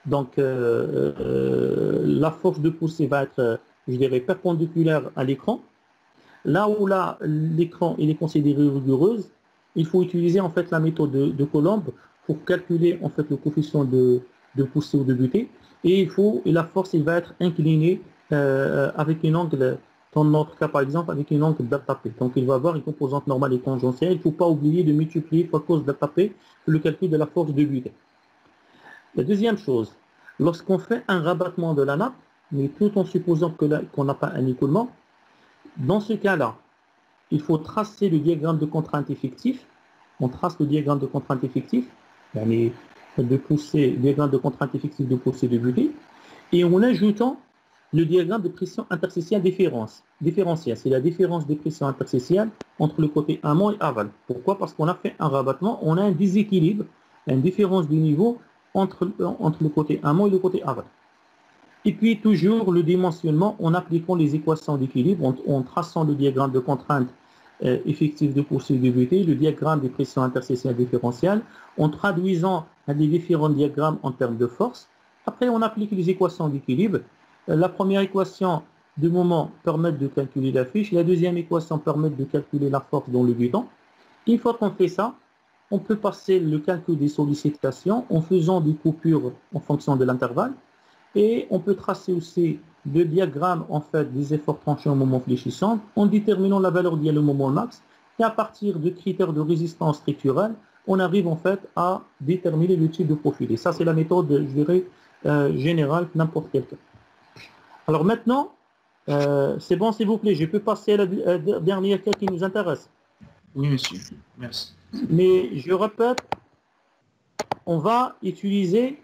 donc la force de poussée va être, je dirais, perpendiculaire à l'écran. Là où l'écran est considéré rigoureuse, il faut utiliser en fait la méthode de Coulomb pour calculer en fait le coefficient de poussée ou de butée, et la force il va être inclinée avec un angle, dans notre cas par exemple avec un angle delta P. Donc il va avoir une composante normale et tangentielle. Il ne faut pas oublier de multiplier par cause delta P le calcul de la force de butée. La deuxième chose, lorsqu'on fait un rabattement de la nappe, mais tout en supposant qu'on n'a pas un écoulement, dans ce cas-là, il faut tracer le diagramme de contrainte effectif. On trace le diagramme de contrainte effectif, de poussée, diagramme de contrainte effective de poussée de butée, et en ajoutant le diagramme de pression interstitielle différentielle. C'est la différence de pression interstitielle entre le côté amont et aval. Pourquoi? Parce qu'on a fait un rabattement, on a un déséquilibre, une différence de niveau entre le côté amont et le côté aval. Et puis toujours le dimensionnement en appliquant les équations d'équilibre, en traçant le diagramme de contrainte effective de poussée de butée, le diagramme de pression interstitielle différentielle, en traduisant les différents diagrammes en termes de force. Après, on applique les équations d'équilibre. La première équation de moment permet de calculer la fiche, la deuxième équation permet de calculer la force dans le butant. Une fois qu'on fait ça, on peut passer le calcul des sollicitations en faisant des coupures en fonction de l'intervalle, et on peut tracer aussi le diagramme en fait des efforts tranchés au moment fléchissant en déterminant la valeur liée au moment max, et à partir de critères de résistance structurelle, on arrive en fait à déterminer le type de profil. Et ça, c'est la méthode, je dirais, générale, n'importe quel cas. Alors maintenant, c'est bon, s'il vous plaît, je peux passer à la dernière cas qui nous intéresse. Oui, monsieur. Merci. Mais je répète, on va utiliser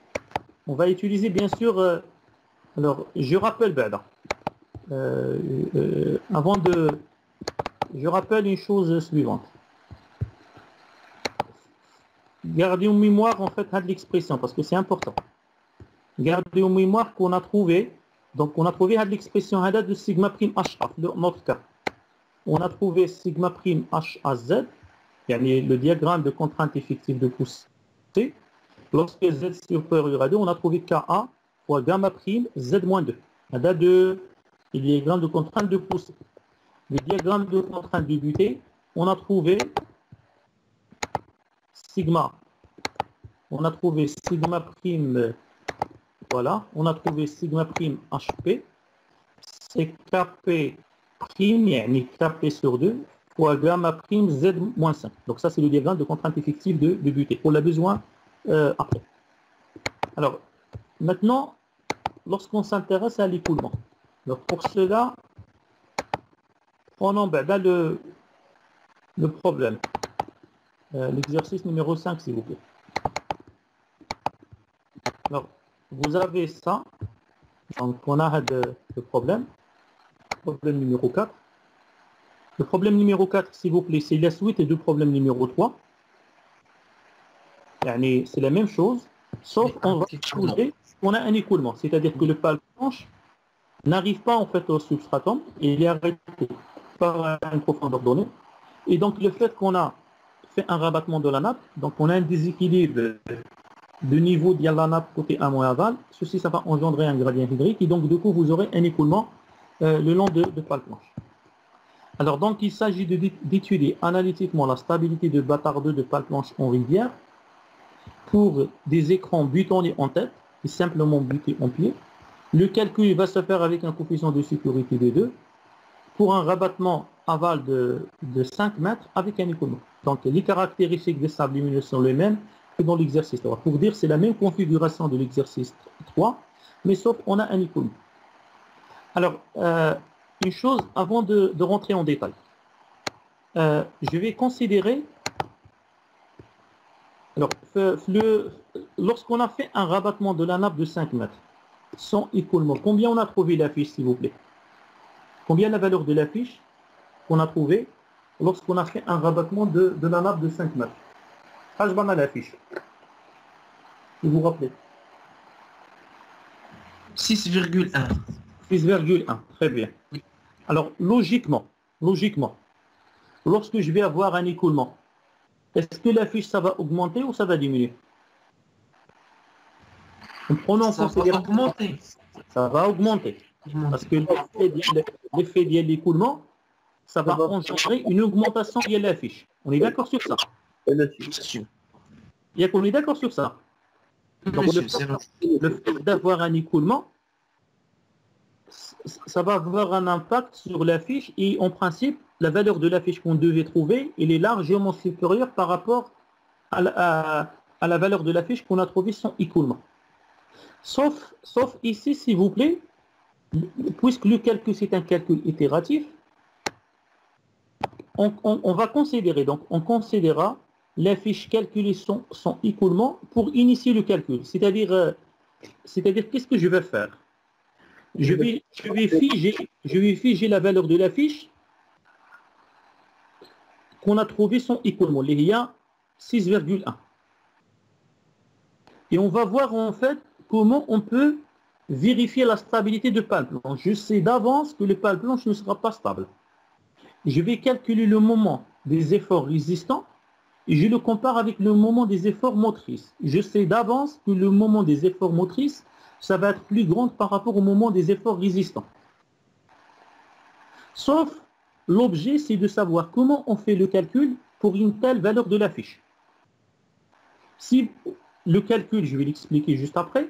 bien sûr, alors je rappelle, je rappelle une chose suivante. Gardez en mémoire en fait l'expression parce que c'est important. Gardez en mémoire qu'on a trouvé, donc on a trouvé l'expression de sigma prime HA, dans notre cas. On a trouvé sigma prime HAZ, le diagramme de contrainte effective de poussée. Lorsque Z supérieur à 2, on a trouvé KA fois gamma prime Z-2. Le diagramme de contrainte de poussée. Le diagramme de contrainte de butée, on a trouvé sigma. On a trouvé sigma prime, voilà, on a trouvé sigma prime HP. C'est KP prime, KP sur 2, fois gamma prime Z-5. Donc ça, c'est le diagramme de contrainte effective de butée. On l'a besoin après. Alors, maintenant, lorsqu'on s'intéresse à l'écoulement, donc pour cela, prenons le problème. L'exercice numéro 5, s'il vous plaît. Alors, vous avez ça. Donc, on a le problème. Problème numéro 4. Le problème numéro 4, s'il vous plaît, c'est la suite du problème numéro 3. C'est la même chose, sauf qu'on va trouver qu'on a un écoulement. C'est-à-dire que le pale planche n'arrive pas en fait au substratum et il est arrêté par une profondeur donnée. Et donc, le fait qu'on a fait un rabattement de la nappe, donc on a un déséquilibre de niveau de la nappe côté amont et aval, ceci, ça va engendrer un gradient hydrique et donc, du coup, vous aurez un écoulement le long de pale planche. Alors, donc, il s'agit d'étudier analytiquement la stabilité de bâtard 2 de pale planche en rivière pour des écrans butonnés en tête et simplement butés en pied. Le calcul va se faire avec un coefficient de sécurité de 2 pour un rabattement aval de 5 mètres avec un écoulement. Donc, les caractéristiques des sables lumineux sont les mêmes que dans l'exercice 3. Pour dire, c'est la même configuration de l'exercice 3, mais sauf on a un écoulement. Alors, une chose avant de rentrer en détail. Je vais considérer, alors, lorsqu'on a fait un rabattement de la nappe de 5 mètres, sans écoulement, combien on a trouvé la fiche, s'il vous plaît? Combien la valeur de la fiche qu'on a trouvée lorsqu'on a fait un rabattement de la nappe de 5 mètres? Ajbana la fiche. Vous vous rappelez? 6,1. 6,1, très bien. Alors, logiquement, lorsque je vais avoir un écoulement, est-ce que la fiche, ça va augmenter ou ça va diminuer? Prenons en considération. Ça va augmenter. Parce que l'effet de l'écoulement, ça va engendrer une augmentation de la fiche. On est d'accord sur ça? On est d'accord sur ça. Donc, le fait d'avoir un écoulement, ça va avoir un impact sur la fiche et en principe, la valeur de la fiche qu'on devait trouver, elle est largement supérieure par rapport à la valeur de la fiche qu'on a trouvée sans écoulement. Sauf ici, s'il vous plaît, puisque le calcul c'est un calcul itératif, on va considérer, donc on considérera les fiches calculées son écoulement pour initier le calcul. C'est-à-dire, qu'est-ce que je vais faire? Je vais figer la valeur de la fiche qu'on a trouvé son écoulement, il y a 6,1. Et on va voir en fait comment on peut vérifier la stabilité de pale blanche. Je sais d'avance que le pale blanche ne sera pas stable. Je vais calculer le moment des efforts résistants et je le compare avec le moment des efforts motrices. Je sais d'avance que le moment des efforts motrices, ça va être plus grand par rapport au moment des efforts résistants. Sauf, l'objet, c'est de savoir comment on fait le calcul pour une telle valeur de la fiche. Si le calcul, je vais l'expliquer juste après,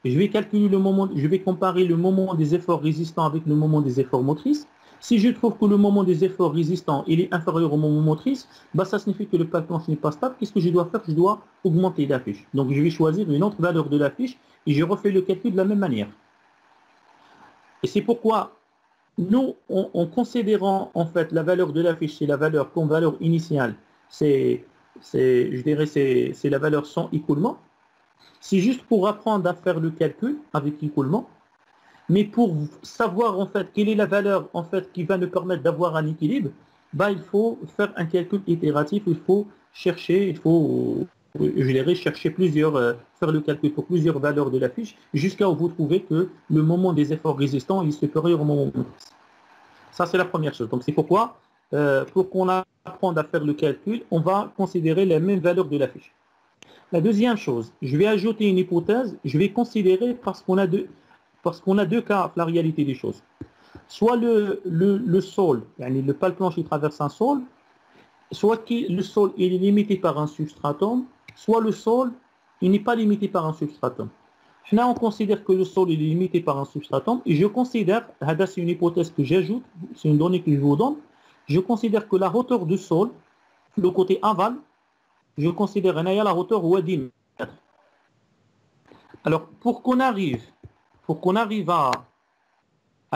je vais calculer le moment, je vais comparer le moment des efforts résistants avec le moment des efforts motrices. Si je trouve que le moment des efforts résistants il est inférieur au moment motrice, bah ça signifie que le pale blanche n'est pas stable. Qu'est-ce que je dois faire? Je dois augmenter la fiche. Donc je vais choisir une autre valeur de la fiche et je refais le calcul de la même manière. Et c'est pourquoi nous, en considérant en fait la valeur de la fiche, c'est la valeur comme valeur initiale, c'est la valeur sans écoulement. C'est juste pour apprendre à faire le calcul avec écoulement. Mais pour savoir en fait quelle est la valeur en fait qui va nous permettre d'avoir un équilibre, bah, il faut faire un calcul itératif, il faut chercher, chercher faire le calcul pour plusieurs valeurs de la fiche jusqu'à où vous trouvez que le moment des efforts résistants est supérieur au moment motrice. Ça c'est la première chose. Donc c'est pourquoi pour qu'on apprenne à faire le calcul, on va considérer les mêmes valeurs de la fiche. La deuxième chose, je vais ajouter une hypothèse, je vais considérer parce qu'on a deux cas, la réalité des choses. Soit le sol, le pale blanche il traverse un sol, soit le sol il est limité par un substratum, soit le sol il n'est pas limité par un substratum. Là on considère que le sol il est limité par un substratum et je considère, c'est une hypothèse que j'ajoute, c'est une donnée que je vous donne, je considère que la hauteur du sol, le côté aval, je considère la hauteur ou 10 mètres. Alors pour qu'on arrive à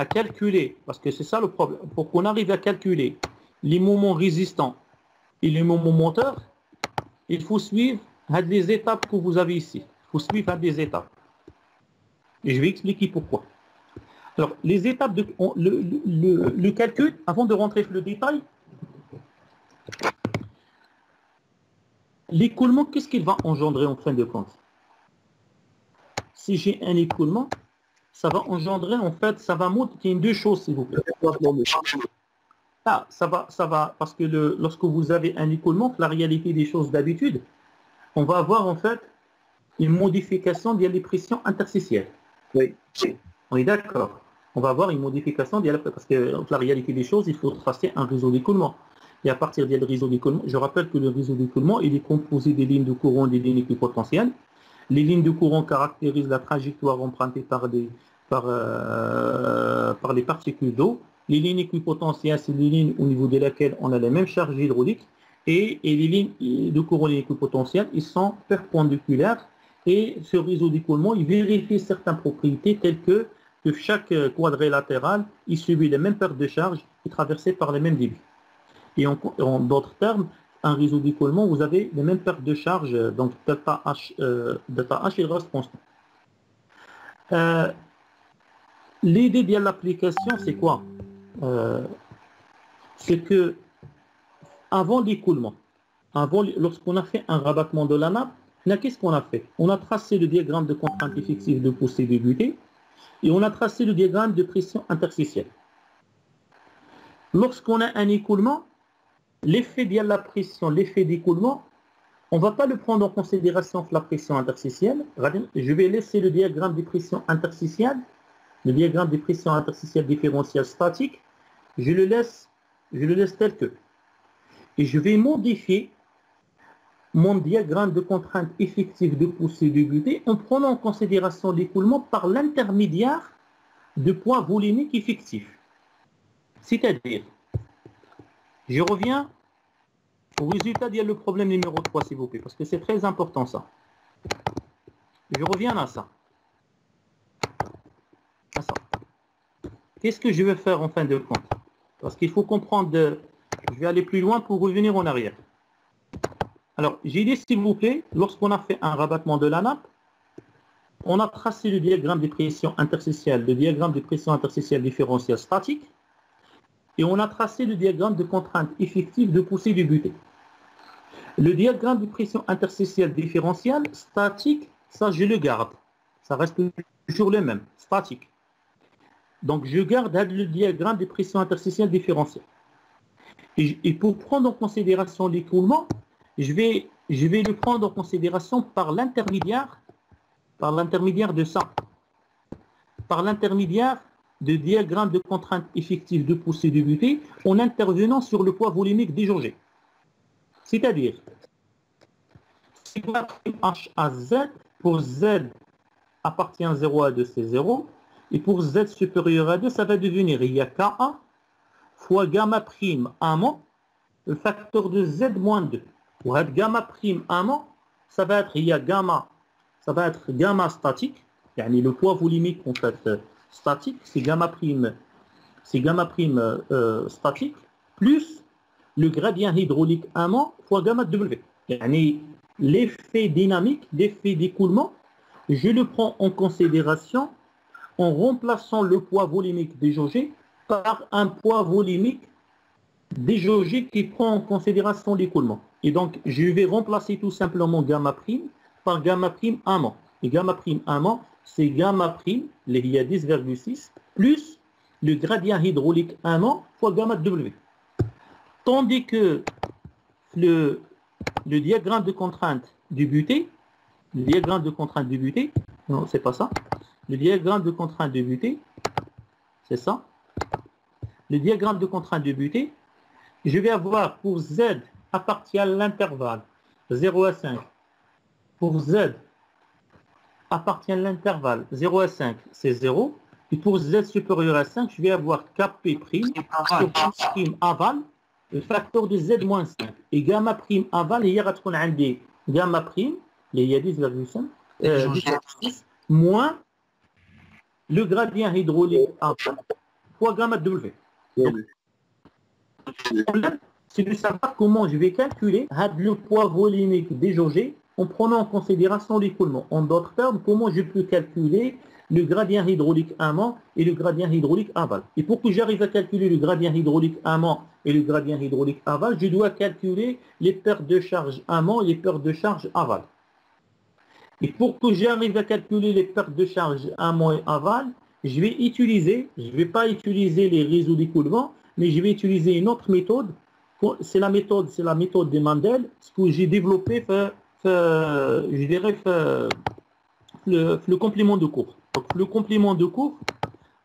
calculer, parce que c'est ça le problème, pour qu'on arrive à calculer les moments résistants et les moments moteurs, il faut suivre les étapes que vous avez ici. Il faut suivre des étapes. Et je vais expliquer pourquoi. Alors, les étapes, le calcul, avant de rentrer dans le détail, l'écoulement, qu'est-ce qu'il va engendrer en fin de compte? Si j'ai un écoulement, ça va engendrer, en fait, ça va montrer deux choses, s'il vous plaît. Ah, ça va, parce que lorsque vous avez un écoulement, la réalité des choses d'habitude, on va avoir, en fait, une modification via les pressions interstitielles. Oui. On est d'accord. On va avoir une modification parce que la réalité des choses, il faut tracer un réseau d'écoulement. Et à partir du réseau d'écoulement, je rappelle que le réseau d'écoulement, il est composé des lignes de courant et des lignes équipotentielles. Les lignes de courant caractérisent la trajectoire empruntée par les particules d'eau. Les lignes équipotentielles, c'est les lignes au niveau de laquelle on a la même charge hydraulique. Et les lignes de courant équipotentielles, ils sont perpendiculaires. Et ce réseau d'écoulement, il vérifie certaines propriétés telles que chaque quadrilatérale, il subit les mêmes pertes de charge et traversé par les mêmes débits. Et en d'autres termes, un réseau d'écoulement, vous avez les mêmes pertes de charge, donc delta H il reste constant. L'idée de l'application, c'est quoi? C'est que avant l'écoulement, lorsqu'on a fait un rabattement de la nappe, là, qu'est-ce qu'on a fait? On a tracé le diagramme de contrainte effective de poussée de butée et on a tracé le diagramme de pression interstitielle. Lorsqu'on a un écoulement, l'effet de la pression, l'effet d'écoulement, on ne va pas le prendre en considération la pression interstitielle. Je vais laisser le diagramme des pressions interstitielles, le diagramme des pressions interstitielles différentielles statiques, je le laisse tel que. Et je vais modifier mon diagramme de contrainte effective de poussée de butée en prenant en considération l'écoulement par l'intermédiaire de poids volumiques effectifs. C'est-à-dire, je reviens au résultat d'il y a le problème numéro 3, s'il vous plaît, parce que c'est très important ça. Je reviens à ça. qu'est-ce que je vais faire en fin de compte? Parce qu'il faut comprendre, je vais aller plus loin pour revenir en arrière. Alors, j'ai dit, s'il vous plaît, lorsqu'on a fait un rabattement de la nappe, on a tracé le diagramme des pressions interstitielles, le diagramme des pressions interstitielles différentielles statiques, et on a tracé le diagramme de contrainte effective de poussée du butée. Le diagramme de pression interstitielle différentielle statique, ça je le garde. Ça reste toujours le même, statique. Donc je garde le diagramme de pression interstitielle différentielle. Et pour prendre en considération l'écoulement, je vais le prendre en considération par l'intermédiaire de ça, par l'intermédiaire de diagramme de contrainte effective de poussée du butée en intervenant sur le poids volumique déjaugé. C'est-à-dire, sigma prime H à Z, pour Z appartient à 0 à 2, c'est 0. Et pour Z supérieur à 2, ça va devenir, il y a Ka fois gamma prime amont, le facteur de Z moins 2. Pour être gamma prime amont, ça va être, il y a gamma, ça va être gamma statique, yani le poids volumique en fait statique, c'est gamma prime statique, plus le gradient hydraulique amont fois gamma W. Yani l'effet dynamique, l'effet d'écoulement, je le prends en considération en remplaçant le poids volumique déjaugé par un poids volumique déjaugé qui prend en considération l'écoulement. Et donc, je vais remplacer tout simplement gamma prime par gamma prime amont. Et gamma prime amont, c'est gamma prime, il y a 10,6, plus le gradient hydraulique amont fois gamma W. Tandis que le diagramme de contrainte du butée, non, c'est pas ça. Le diagramme de contrainte de butée, c'est ça. Le diagramme de contrainte de butée, je vais avoir pour Z appartient à l'intervalle 0 à 5. Pour Z appartient à l'intervalle 0 à 5, c'est 0. Et pour Z supérieur à 5, je vais avoir Kp prime sur prime aval, le facteur de Z moins 5. Et gamma prime aval, il y a gamma prime, il y a 10,5, 10,6, moins le gradient hydraulique aval fois gamma W. Donc, le problème, c'est de savoir comment je vais calculer le poids volumique déjaugé en prenant en considération l'écoulement. En d'autres termes, comment je peux calculer le gradient hydraulique amont et le gradient hydraulique aval. Et pour que j'arrive à calculer le gradient hydraulique amont et le gradient hydraulique aval, je dois calculer les pertes de charge amont et les pertes de charge aval. Et pour que j'arrive à calculer les pertes de charge amont et aval, je vais pas utiliser les réseaux d'écoulement, mais je vais utiliser une autre méthode. C'est la méthode de Mendel, ce que j'ai développé, je dirais, le complément de cours. Donc, le complément de cours,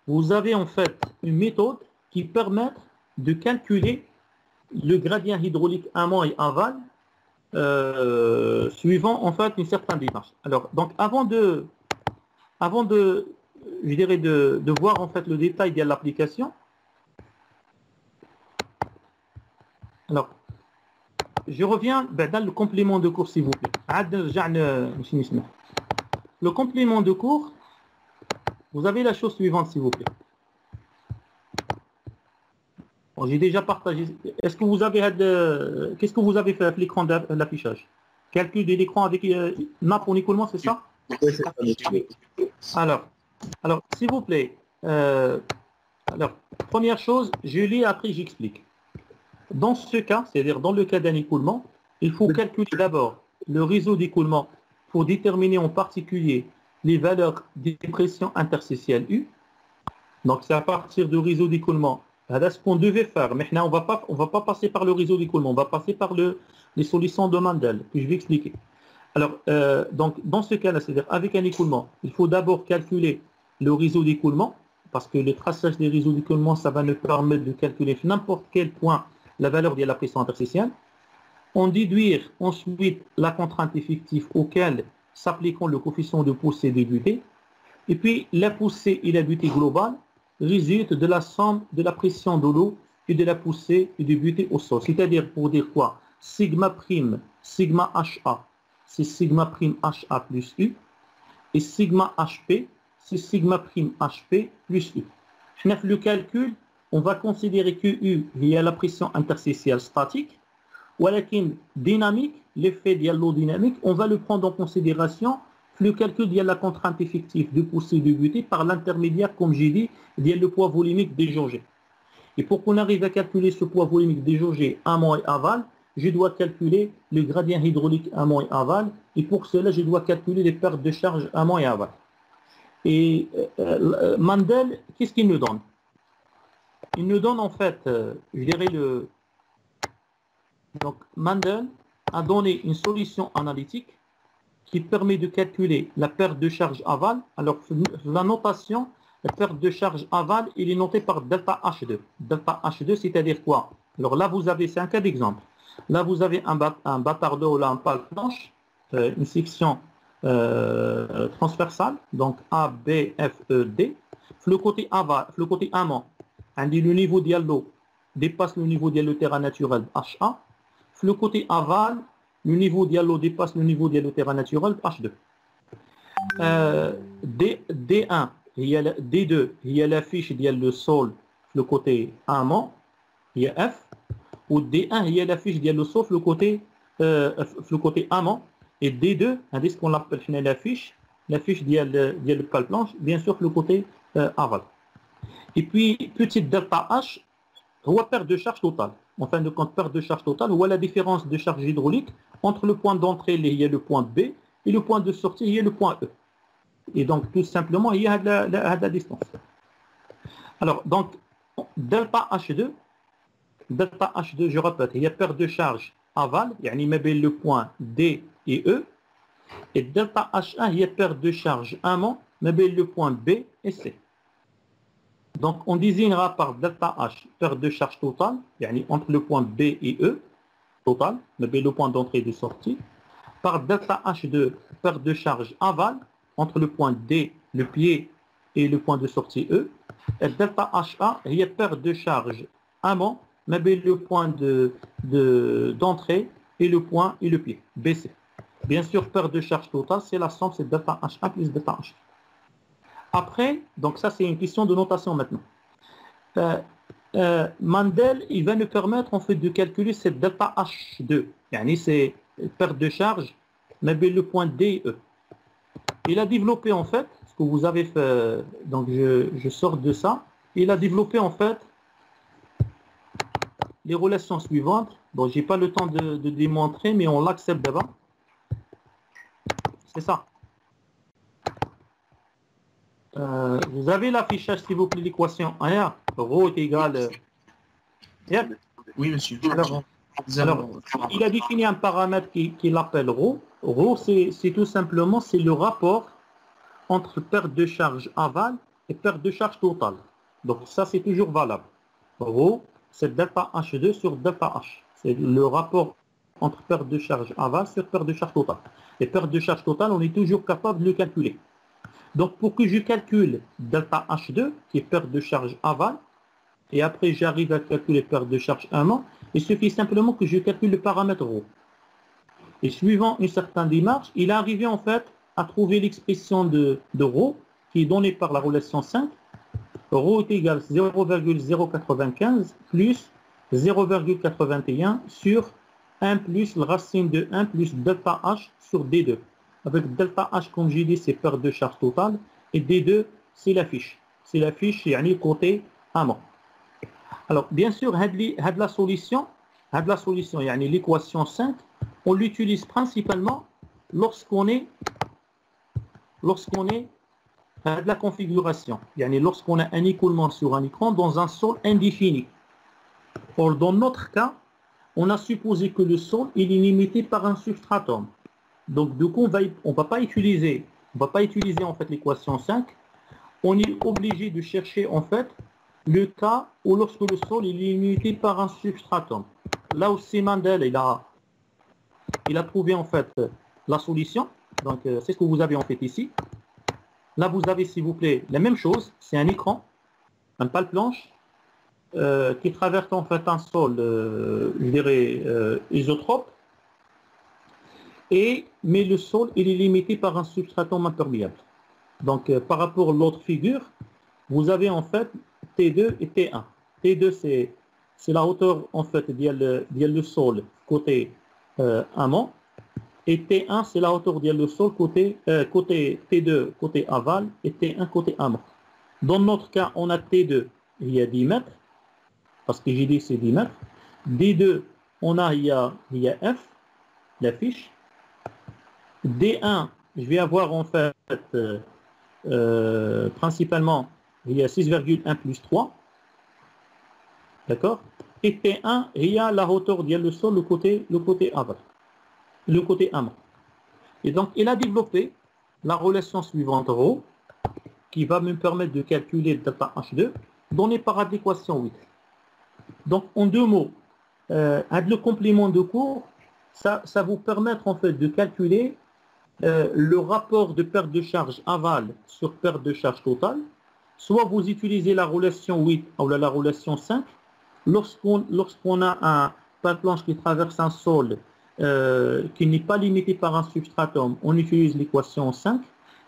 vous avez en fait une méthode qui permet de calculer le gradient hydraulique amont et aval suivant en fait une certaine démarche. Alors, donc avant de je dirais de voir en fait le détail de l'application. Alors, je reviens dans le complément de cours, s'il vous plaît. Le complément de cours, vous avez la chose suivante, s'il vous plaît. Bon, j'ai déjà partagé. Est-ce que vous avez qu'est-ce que vous avez fait avec l'écran d'affichage? Calcul de l'écran avec nappe en écoulement, c'est ça? Alors, s'il vous plaît. Alors, première chose, je lis, après j'explique. Dans ce cas, c'est-à-dire dans le cas d'un écoulement, il faut calculer d'abord le réseau d'écoulement pour déterminer en particulier les valeurs des pressions interstitielles U. Donc, c'est à partir du réseau d'écoulement. C'est ce qu'on devait faire. Mais on ne va pas passer par le réseau d'écoulement, on va passer par les solutions de Mendel, que je vais expliquer. Alors, donc, dans ce cas-là, c'est-à-dire avec un écoulement, il faut d'abord calculer le réseau d'écoulement, parce que le traçage des réseaux d'écoulement, ça va nous permettre de calculer n'importe quel point la valeur de la pression interstitielle. On déduire ensuite la contrainte effective auquel s'appliquant le coefficient de poussée de butée. Et puis, la poussée et la butée globale résultent de la somme de la pression de l'eau et de la poussée et de butée au sol. C'est-à-dire, pour dire quoi? Sigma prime, sigma HA, c'est sigma prime HA plus U. Et sigma HP, c'est sigma prime HP plus U. Le calcul, on va considérer que U, il y a la pression interstitielle statique, ou la dynamique, l'effet de l'eau dynamique, on va le prendre en considération. Le calcul, il y a la contrainte effective de poussée de butée par l'intermédiaire, comme j'ai dit, il y a le poids volumique déjaugé. Et pour qu'on arrive à calculer ce poids volumique déjaugé amont et aval, je dois calculer le gradient hydraulique amont et aval, et pour cela, je dois calculer les pertes de charge amont et aval. Et Mendel, qu'est-ce qu'il nous donne? Il nous donne en fait, je dirais donc Mendel a donné une solution analytique qui permet de calculer la perte de charge aval. Alors, la notation, la perte de charge aval, il est noté par delta H2. Delta H2, c'est-à-dire quoi? Alors là, vous avez, c'est un cas d'exemple. Là, vous avez un bâtard d'eau, là, un pale planche, une section transversale, donc A, B, F, E, D. Le côté aval, le côté amont, le niveau de l'eau dépasse le niveau de terrain naturel HA. Le côté aval, le niveau de l'eau dépasse le niveau de terrain naturel H2. D1, D2, il y a la fiche, il y a le sol, le côté amont, il y a F. Ou D1, il y a la fiche, il y a le sol, le côté amont. Et D2, c'est ce qu'on appelle la fiche, il y a le pale planche, bien sûr, le côté aval. Et puis, petite delta H, on perte de charge totale. En fin de compte, perte de charge totale, ou la différence de charge hydraulique entre le point d'entrée, il y a le point B, et le point de sortie, il y a le point E. Et donc, tout simplement, il y a la distance. Alors, donc, delta H2, je répète, il y a perte de charge aval, il y a le point D et E, et delta H1, il y a perte de charge amont, le point B et C. Donc, on désignera par delta H, perte de charge totale, entre le point B et E, total, le point d'entrée et de sortie. Par delta H2, perte de charge aval, entre le point D, le pied, et le point de sortie E. Et delta HA, il y a perte de charge amont, le point d'entrée, et le point et le pied, BC. Bien sûr, perte de charge totale, c'est la somme, c'est delta HA plus delta H. Après, donc ça c'est une question de notation maintenant. Mendel, il va nous permettre en fait de calculer cette delta H2, c'est perte de charge, le point D et E. Il a développé en fait, ce que vous avez fait, donc je sors de ça, il a développé en fait les relations suivantes. Bon, j'ai pas le temps de démontrer, mais on l'accepte d'abord. C'est ça. Vous avez l'affichage, s'il vous plaît, l'équation 1, ρ est égal... Oui, monsieur. Alors, il a défini un paramètre qu'il appelle ρ. ρ, c'est tout simplement le rapport entre perte de charge aval et perte de charge totale. Donc, ça, c'est toujours valable. ρ, c'est delta H2 sur delta H. C'est le rapport entre perte de charge aval sur perte de charge totale. Et perte de charge totale, on est toujours capable de le calculer. Donc, pour que je calcule delta H2, qui est perte de charge aval, et après j'arrive à calculer perte de charge amont, il suffit simplement que je calcule le paramètre ρ. Et suivant une certaine démarche, il est arrivé en fait à trouver l'expression de ρ, qui est donnée par la relation 5. ρ est égal à 0,095 plus 0,81 sur 1 plus la racine de 1 plus delta H sur D2. Avec delta H, comme j'ai dit, c'est perte de charge totale. Et D2, c'est la fiche. C'est la fiche, côté amont. Alors, bien sûr, la solution, l'équation 5, on l'utilise principalement lorsqu'on est de la configuration. Lorsqu'on a un écoulement sur un écran dans un sol indéfini. Or, dans notre cas, on a supposé que le sol est limité par un substratum. Donc, du coup, on ne va pas utiliser en fait l'équation 5. On est obligé de chercher en fait le cas où lorsque le sol est limité par un substratum. Là aussi, Mendel, il a trouvé en fait la solution. Donc, c'est ce que vous avez en fait ici. Là, vous avez, s'il vous plaît, la même chose. C'est un écran, un pale planche, qui traverse en fait un sol, je dirais, isotrope. Mais le sol, il est limité par un substratum imperméable. Donc, par rapport à l'autre figure, vous avez en fait T2 et T1. T2, c'est la hauteur, en fait, le sol côté amont. Et T1, c'est la hauteur le sol côté T2 côté aval et T1 côté amont. Dans notre cas, on a T2, il y a 10 mètres, parce que j'ai dit c'est 10 mètres. D2, il y a F, la fiche. D1, je vais avoir en fait principalement, il y a 6,1 plus 3. D'accord? Et T1, il y a la hauteur le sol, le côté aval, le côté amont. Et donc, il a développé la relation suivante ρ, qui va me permettre de calculer delta H2, donné par l'équation 8. Donc, en deux mots, avec le complément de cours, ça vous permettre en fait de calculer le rapport de perte de charge aval sur perte de charge totale. Soit vous utilisez la relation 8 ou la relation 5. Lorsqu'on a un pare-planche qui traverse un sol qui n'est pas limité par un substratum, on utilise l'équation 5.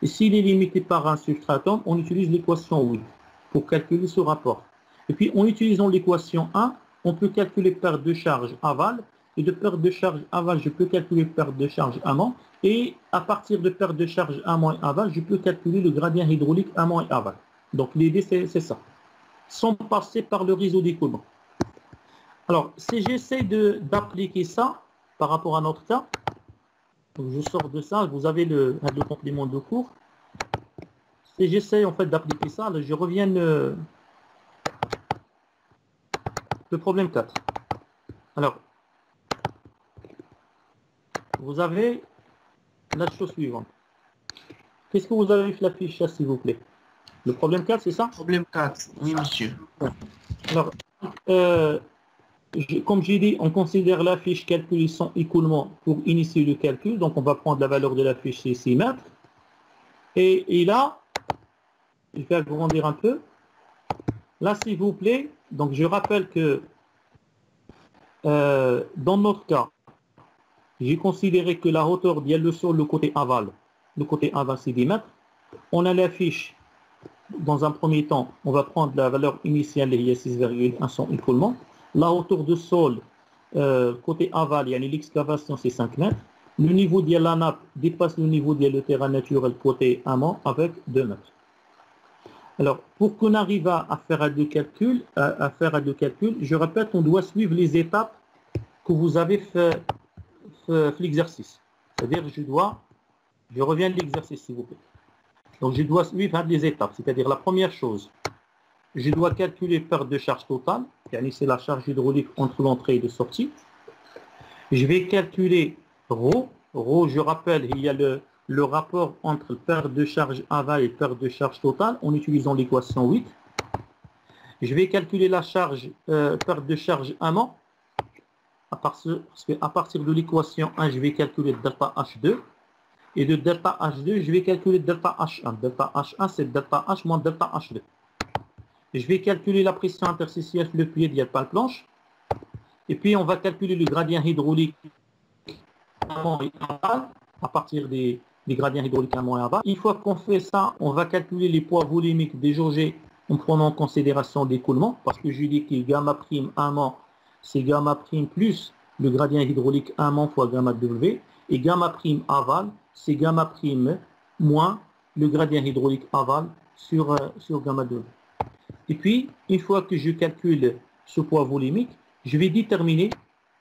Et s'il est limité par un substratum, on utilise l'équation 8 pour calculer ce rapport. Et puis, en utilisant l'équation 1, on peut calculer perte de charge aval. Et de perte de charge aval, je peux calculer perte de charge amont. Et à partir de perte de charge amont et aval, je peux calculer le gradient hydraulique amont et aval. Donc, l'idée, c'est ça. Sans passer par le réseau d'écoulement. Alors, si j'essaie d'appliquer ça par rapport à notre cas, donc je sors de ça, vous avez le complément de cours. Si j'essaie en fait d'appliquer ça, là, je reviens le problème 4. Alors, vous avez la chose suivante. Qu'est-ce que vous avez fait la fiche, s'il vous plaît? Le problème 4, c'est ça? Problème 4, oui, monsieur. Alors, comme j'ai dit, on considère la fiche calculée sans écoulement pour initier le calcul. Donc, on va prendre la valeur de la fiche, c'est 6 mètres. Et là, je vais agrandir un peu. Là, s'il vous plaît, donc je rappelle que dans notre cas, j'ai considéré que la hauteur le sol, le côté aval c'est 10 mètres. On a la fiche, dans un premier temps, on va prendre la valeur initiale, il y a 6,1 sans écoulement. La hauteur de sol, côté aval, il y a l'excavation, c'est 5 mètres. Le niveau de la nappe dépasse le niveau de terrain naturel côté amont avec 2 mètres. Alors, pour qu'on arrive à faire le calcul, je répète, on doit suivre les étapes que vous avez fait l'exercice. C'est-à-dire, je reviens à l'exercice, s'il vous plaît. Donc, je dois suivre les étapes. C'est-à-dire, la première chose, je dois calculer perte de charge totale. C'est la charge hydraulique entre l'entrée et la sortie. Je vais calculer ρ. ρ, je rappelle, il y a le rapport entre perte de charge aval et perte de charge totale en utilisant l'équation 8. Je vais calculer la charge, perte de charge amont. Parce qu'à partir de l'équation 1, je vais calculer delta H2. Et de delta H2, je vais calculer delta H1. Delta H1, c'est delta H moins delta H2. Je vais calculer la pression interstitielle sur le pied de la pale-planche. Et puis, on va calculer le gradient hydraulique amont et aval à partir des gradients hydrauliques amont et aval. Une fois qu'on fait ça, on va calculer les poids volumiques déjaugés en prenant en considération l'écoulement. Parce que je dis que gamma prime amont, c'est gamma prime plus le gradient hydraulique amont fois gamma W. Et gamma prime aval, c'est gamma prime moins le gradient hydraulique aval sur gamma W. Et puis, une fois que je calcule ce poids volumique, je vais déterminer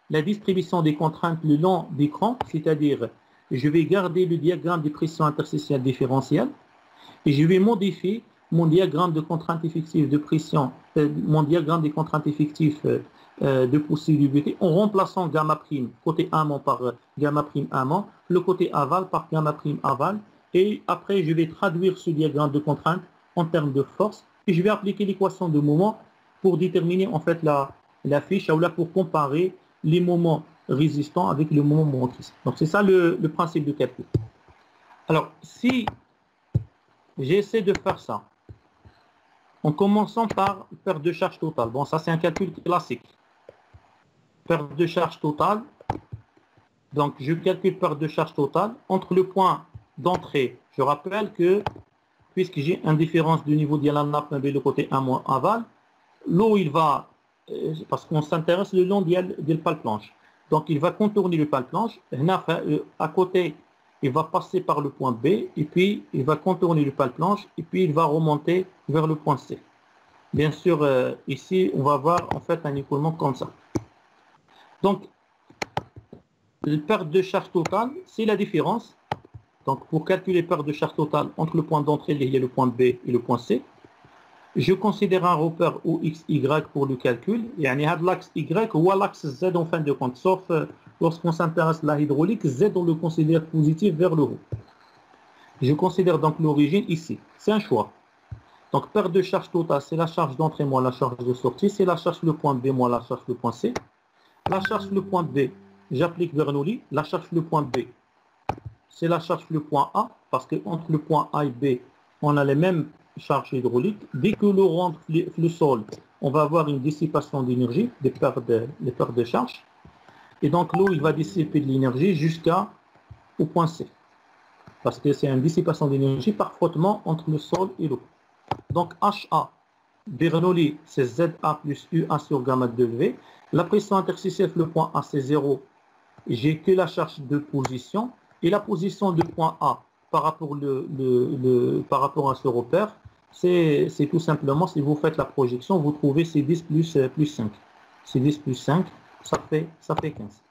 la distribution des contraintes le long d'écran, c'est-à-dire je vais garder le diagramme des pressions interstitielles différentielles et je vais modifier mon diagramme de contraintes effectives de pression, mon diagramme des contraintes effectives de possibilité en remplaçant gamma prime côté amont par gamma prime amont, le côté aval par gamma prime aval, et après je vais traduire ce diagramme de contraintes en termes de force et je vais appliquer l'équation de moment pour déterminer en fait la fiche ou là pour comparer les moments résistants avec le moment motrice. Donc c'est ça le principe de calcul. Alors si j'essaie de faire ça en commençant par perte de charge totale, bon ça c'est un calcul classique. Perte de charge totale, donc je calcule perte de charge totale entre le point d'entrée. Je rappelle que puisque j'ai une différence du niveau de la nappe le côté amont aval, l'eau, il va, parce qu'on s'intéresse le long de pale planche. Donc, il va contourner le pale planche. À côté, il va passer par le point B, et puis il va contourner le pale planche, et puis il va remonter vers le point C. Bien sûr, ici, on va avoir en fait un écoulement comme ça. Donc, la perte de charge totale, c'est la différence. Donc, pour calculer la perte de charge totale entre le point d'entrée, il y a le point B et le point C, je considère un repère OX, Y pour le calcul. L'axe Y ou l'axe Z en fin de compte, sauf lorsqu'on s'intéresse à la hydraulique, Z on le considère positif vers le haut. Je considère donc l'origine ici. C'est un choix. Donc, perte de charge totale, c'est la charge d'entrée moins la charge de sortie. C'est la charge le point B moins la charge le point C. La charge le point B, j'applique Bernoulli. La charge le point B, c'est la charge le point A, parce qu'entre le point A et B, on a les mêmes charges hydrauliques. Dès que l'eau rentre le sol, on va avoir une dissipation d'énergie, des pertes de charge. Et donc l'eau, il va dissiper de l'énergie jusqu'au point C. Parce que c'est une dissipation d'énergie par frottement entre le sol et l'eau. Donc HA, Bernoulli, c'est ZA plus UA sur gamma W. La pression interstitielle, le point A, c'est 0. J'ai que la charge de position. Et la position du point A par rapport, par rapport à ce repère, c'est tout simplement, si vous faites la projection, vous trouvez C10 plus 5. C10 plus 5, ça fait 15.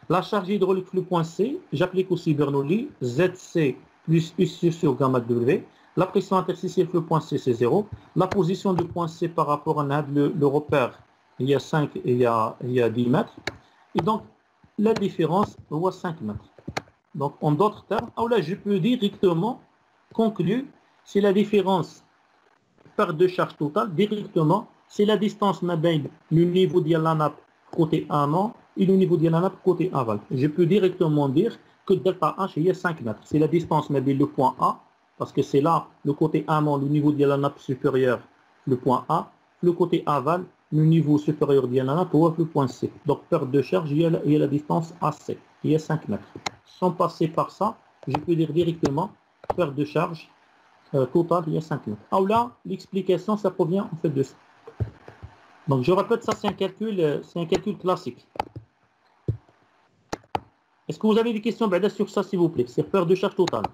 La charge hydraulique, le point C, j'applique aussi Bernoulli, ZC plus U sur gamma W. La pression interstitielle, le point C, c'est 0. La position du point C par rapport à le repère, il y a 5 et il y a 10 mètres. Et donc, la différence, on voit 5 mètres. Donc, en d'autres termes, là, je peux directement conclure, c'est la différence perte de charge totale, directement, c'est la distance entre le niveau de la nappe côté amont et le niveau de la nappe côté aval. Je peux directement dire que delta H, il y a 5 mètres. C'est la distance entre le point A, parce que c'est là, le côté amont, le niveau de la nappe supérieure, le point A, le côté aval, le niveau supérieur de la nappe, le point C. Donc, perte de charge, il y a la distance AC, il y a 5 mètres. Sans passer par ça, je peux dire directement perte de charge totale, il y a 5 mètres. Là, l'explication, ça provient en fait de ça. Donc, je répète, ça c'est un calcul classique. Est-ce que vous avez des questions sur ça, s'il vous plaît? C'est perte de charge totale.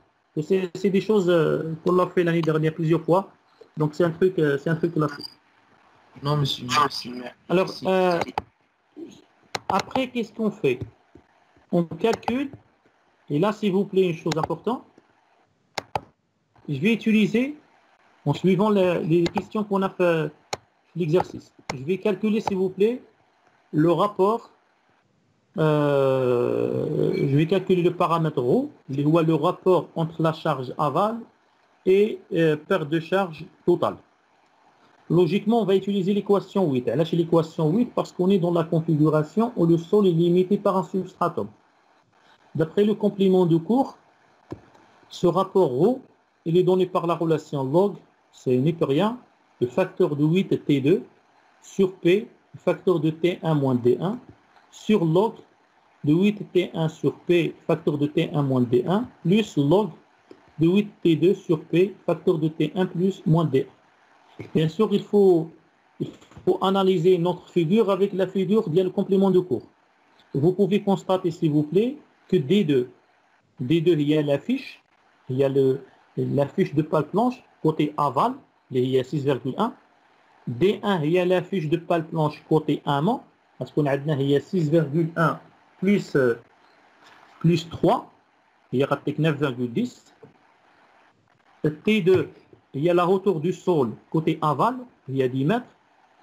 C'est des choses qu'on l'a fait l'année dernière plusieurs fois. Donc, c'est un truc classique. Non, monsieur. Alors, après, qu'est-ce qu'on fait? On calcule. Et là, s'il vous plaît, une chose importante, je vais utiliser, en suivant les questions qu'on a fait l'exercice, je vais calculer, s'il vous plaît, le rapport, je vais calculer le paramètre ρ, le rapport entre la charge aval et perte de charge totale. Logiquement, on va utiliser l'équation 8. Là, c'est l'équation 8 parce qu'on est dans la configuration où le sol est limité par un substratum. D'après le complément de cours, ce rapport ρ, il est donné par la relation log, c'est n'est que rien, le facteur de 8 T2 sur P, le facteur de T1 moins D1, sur log de 8 T1 sur P, facteur de T1 moins D1, plus log de 8 T2 sur P, facteur de T1 plus moins D1. Bien sûr, il faut analyser notre figure avec la figure via le complément de cours. Vous pouvez constater, s'il vous plaît, que D2, il y a l'affiche, il y a l'affiche de pale planche côté aval, il y a 6,1. D1, il y a l'affiche de pale planche côté amont, parce qu'on a il y a 6,1 plus 3, il y a 9,10. T2, il y a la hauteur du sol côté aval, il y a 10 mètres.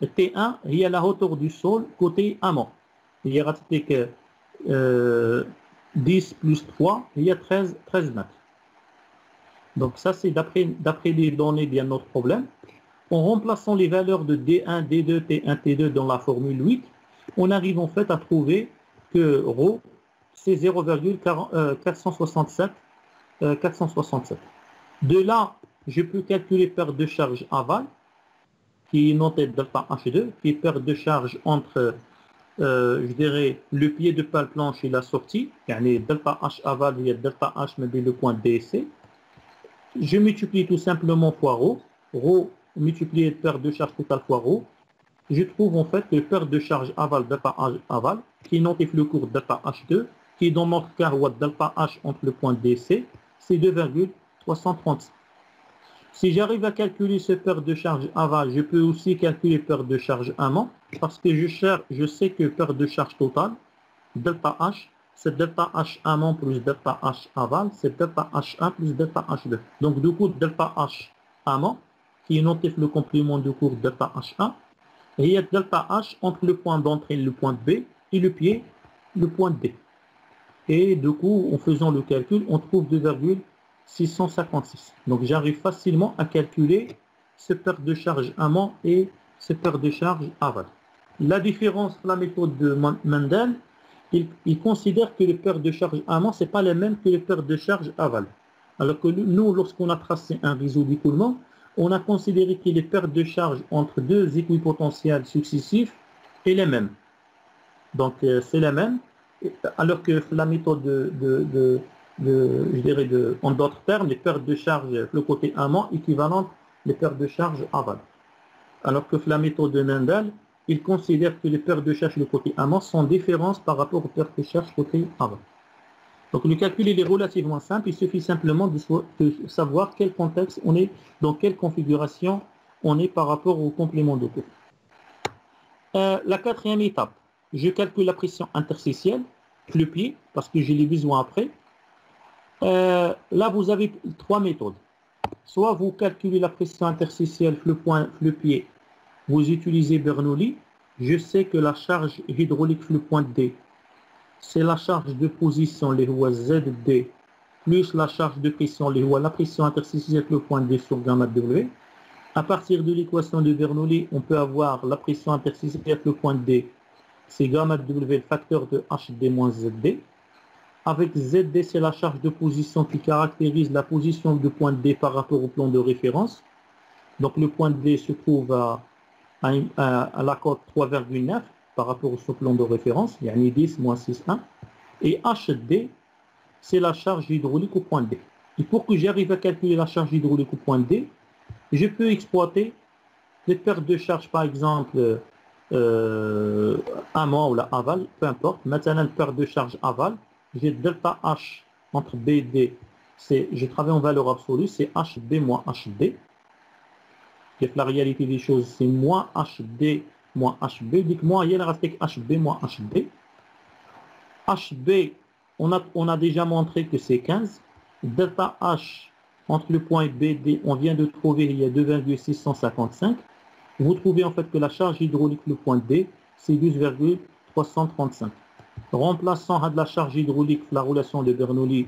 T1, il y a la hauteur du sol côté amont. Il y a 10 plus 3, il y a 13 mètres. Donc ça, c'est d'après les données de notre problème. En remplaçant les valeurs de D1, D2, T1, T2 dans la formule 8, on arrive en fait à trouver que ρ, c'est 0,467. De là, je peux calculer perte de charge aval, qui est notée delta H2, qui est perte de charge entre, je dirais, le pied de pale planche et la sortie, delta H aval, il y a delta H, mais le point D et C. Je multiplie tout simplement fois ρ multiplié perte de charge totale fois ρ, je trouve en fait le perte de charge aval delta H aval qui notifie le cours delta H2 qui dans notre cas delta H entre le point DC, c'est 2,330. Si j'arrive à calculer ce perte de charge aval, je peux aussi calculer perte de charge amont parce que je sais que perte de charge totale, delta H, c'est delta H amont plus delta H aval, c'est delta H1 plus delta H2. Donc du coup, delta H amont, qui notifie le complément de cours delta H1, et il y a delta H entre le point d'entrée, le point B, et le pied, le point D. Et du coup, en faisant le calcul, on trouve 2,656. Donc j'arrive facilement à calculer ce perte de charge amont et ce perte de charge aval. La différence entre la méthode de Mendel, il considère que les pertes de charge amont, ce n'est pas les mêmes que les pertes de charge aval. Alors que nous, lorsqu'on a tracé un réseau d'écoulement, on a considéré que les pertes de charge entre deux équipotentiels successifs est les mêmes. Donc c'est les mêmes, alors que la méthode en d'autres termes, les pertes de charge, le côté amont, équivalentes les pertes de charge aval. Alors que la méthode de Mendel, il considère que les pertes de charge le côté amont sont différentes par rapport aux pertes de charge côté aval. Donc le calcul il est relativement simple, il suffit simplement de savoir quel contexte on est, dans quelle configuration on est par rapport au complément de cours. La quatrième étape, je calcule la pression interstitielle, le pied, parce que j'ai les besoins après. Là vous avez trois méthodes. Soit vous calculez la pression interstitielle, le pied, vous utilisez Bernoulli. Je sais que la charge hydraulique le point D, c'est la charge de position, les lois ZD, plus la charge de pression, les lois la pression interstitielle le point D sur gamma W. À partir de l'équation de Bernoulli, on peut avoir la pression interstitielle le point D, c'est gamma W, le facteur de HD moins ZD. Avec ZD, c'est la charge de position qui caractérise la position du point D par rapport au plan de référence. Donc le point D se trouve à la cote 3,9 par rapport au plan de référence, il y a 10 moins 6,1. Et HD, c'est la charge hydraulique au point D. Et pour que j'arrive à calculer la charge hydraulique au point D, je peux exploiter les pertes de charge, par exemple, amont ou la aval, peu importe. Maintenant, perte de charge aval, j'ai delta H entre B et D, je travaille en valeur absolue, c'est HB moins HD. Et la réalité des choses, c'est moins HD moins HB. Dites-moi, il y a reste HB moins HD. HB, on a déjà montré que c'est 15. Delta H entre le point B et D, on vient de trouver, il y a 2,655. Vous trouvez en fait que la charge hydraulique, le point D, c'est 12,335. Remplaçant de la charge hydraulique, la relation de Bernoulli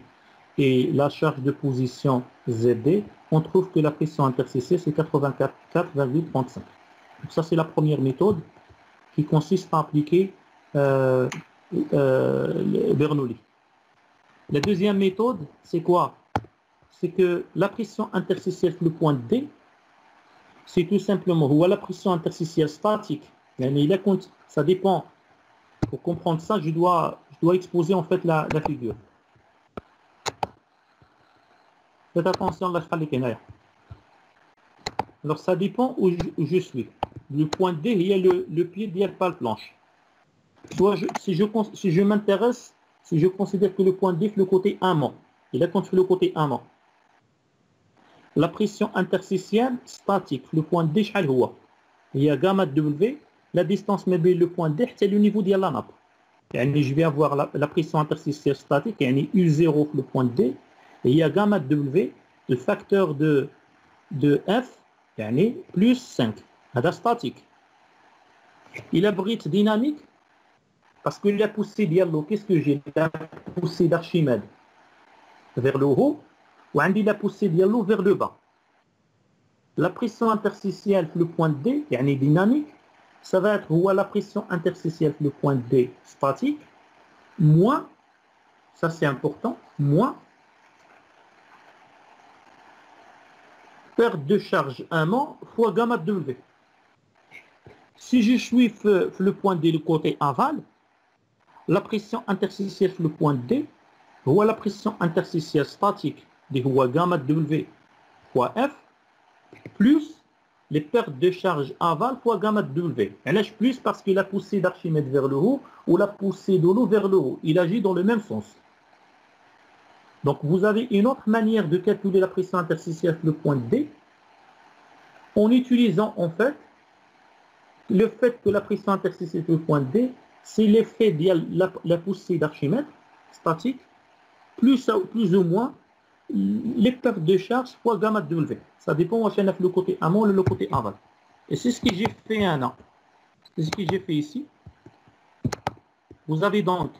et la charge de position ZD, on trouve que la pression interstitielle, c'est 84,35. Donc ça, c'est la première méthode qui consiste à appliquer Bernoulli. La deuxième méthode, c'est quoi? C'est que la pression interstitielle, le point D, c'est tout simplement ou la pression interstitielle statique. Ça dépend. Pour comprendre ça, je dois exposer en fait la figure. Faites attention à la khalikinaya. Alors ça dépend où je suis. Le point D, il y a le pied, il y a pas le planche. Soit si je m'intéresse, si je considère que le point D, le côté amont, il est contre le côté amont. La pression interstitielle statique, le point D, il y a gamma W, la distance mais le point D, c'est le niveau de la nappe. Je vais avoir la pression interstitielle statique, U0 le point D, et il y a gamma W, le facteur de F, plus 5. C'est statique. Il abrite dynamique, parce que la poussée d'Yallo, qu'est-ce que j'ai? La poussée d'Archimède vers le haut, ou la poussée d'Yallo vers le bas. La pression interstitielle, le point D, dynamique, ça va être la pression interstitielle, le point D statique, moins, ça c'est important, moins perte de charge amont fois gamma W. Si je suis le point D, le côté aval, la pression interstitielle, le point D, ou la pression interstitielle statique, de gamma W fois F, plus les pertes de charge aval fois gamma W. Elle lâche plus parce que la poussée d'Archimède vers le haut ou la poussée de l'eau vers le haut. Il agit dans le même sens. Donc vous avez une autre manière de calculer la pression interstitielle sur le point D en utilisant en fait le fait que la pression interstitielle sur le point D, c'est l'effet de la poussée d'Archimède statique plus ou moins les pertes de charge fois gamma W. Ça dépend le côté amont ou le côté aval. Et c'est ce que j'ai fait un an. C'est ce que j'ai fait ici. Vous avez donc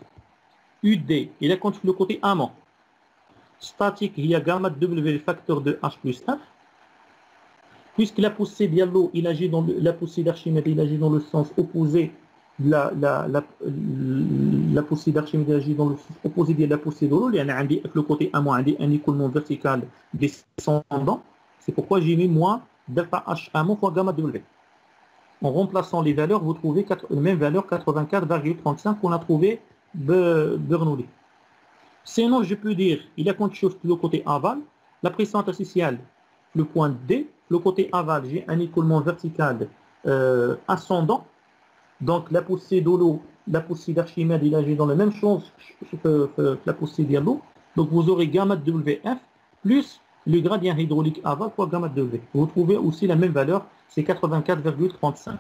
UD, il est contre le côté amont. Statique, il y a gamma W, le facteur de H plus F. Puisque la poussée de l'eau, il agit dans la poussée d'Archimède, il agit dans le sens opposé. La poussée d'Archimède agit dans le sens opposé de la poussée de l'eau. Il y a le côté amont, un écoulement vertical descendant. C'est pourquoi j'ai mis moins delta H amont fois gamma W. En remplaçant les valeurs, vous trouvez la même valeur 84,35 qu'on a trouvé Bernoulli. Sinon, je peux dire, il y a quelque chose le côté aval, la pression interstitielle, le point D, le côté aval, j'ai un écoulement vertical ascendant. Donc la poussée de l'eau, la poussée d'Archimède, il agit dans la même chose que la poussée de l'eau. Donc vous aurez gamma WF plus le gradient hydraulique aval fois gamma W. Vous trouvez aussi la même valeur, c'est 84,35.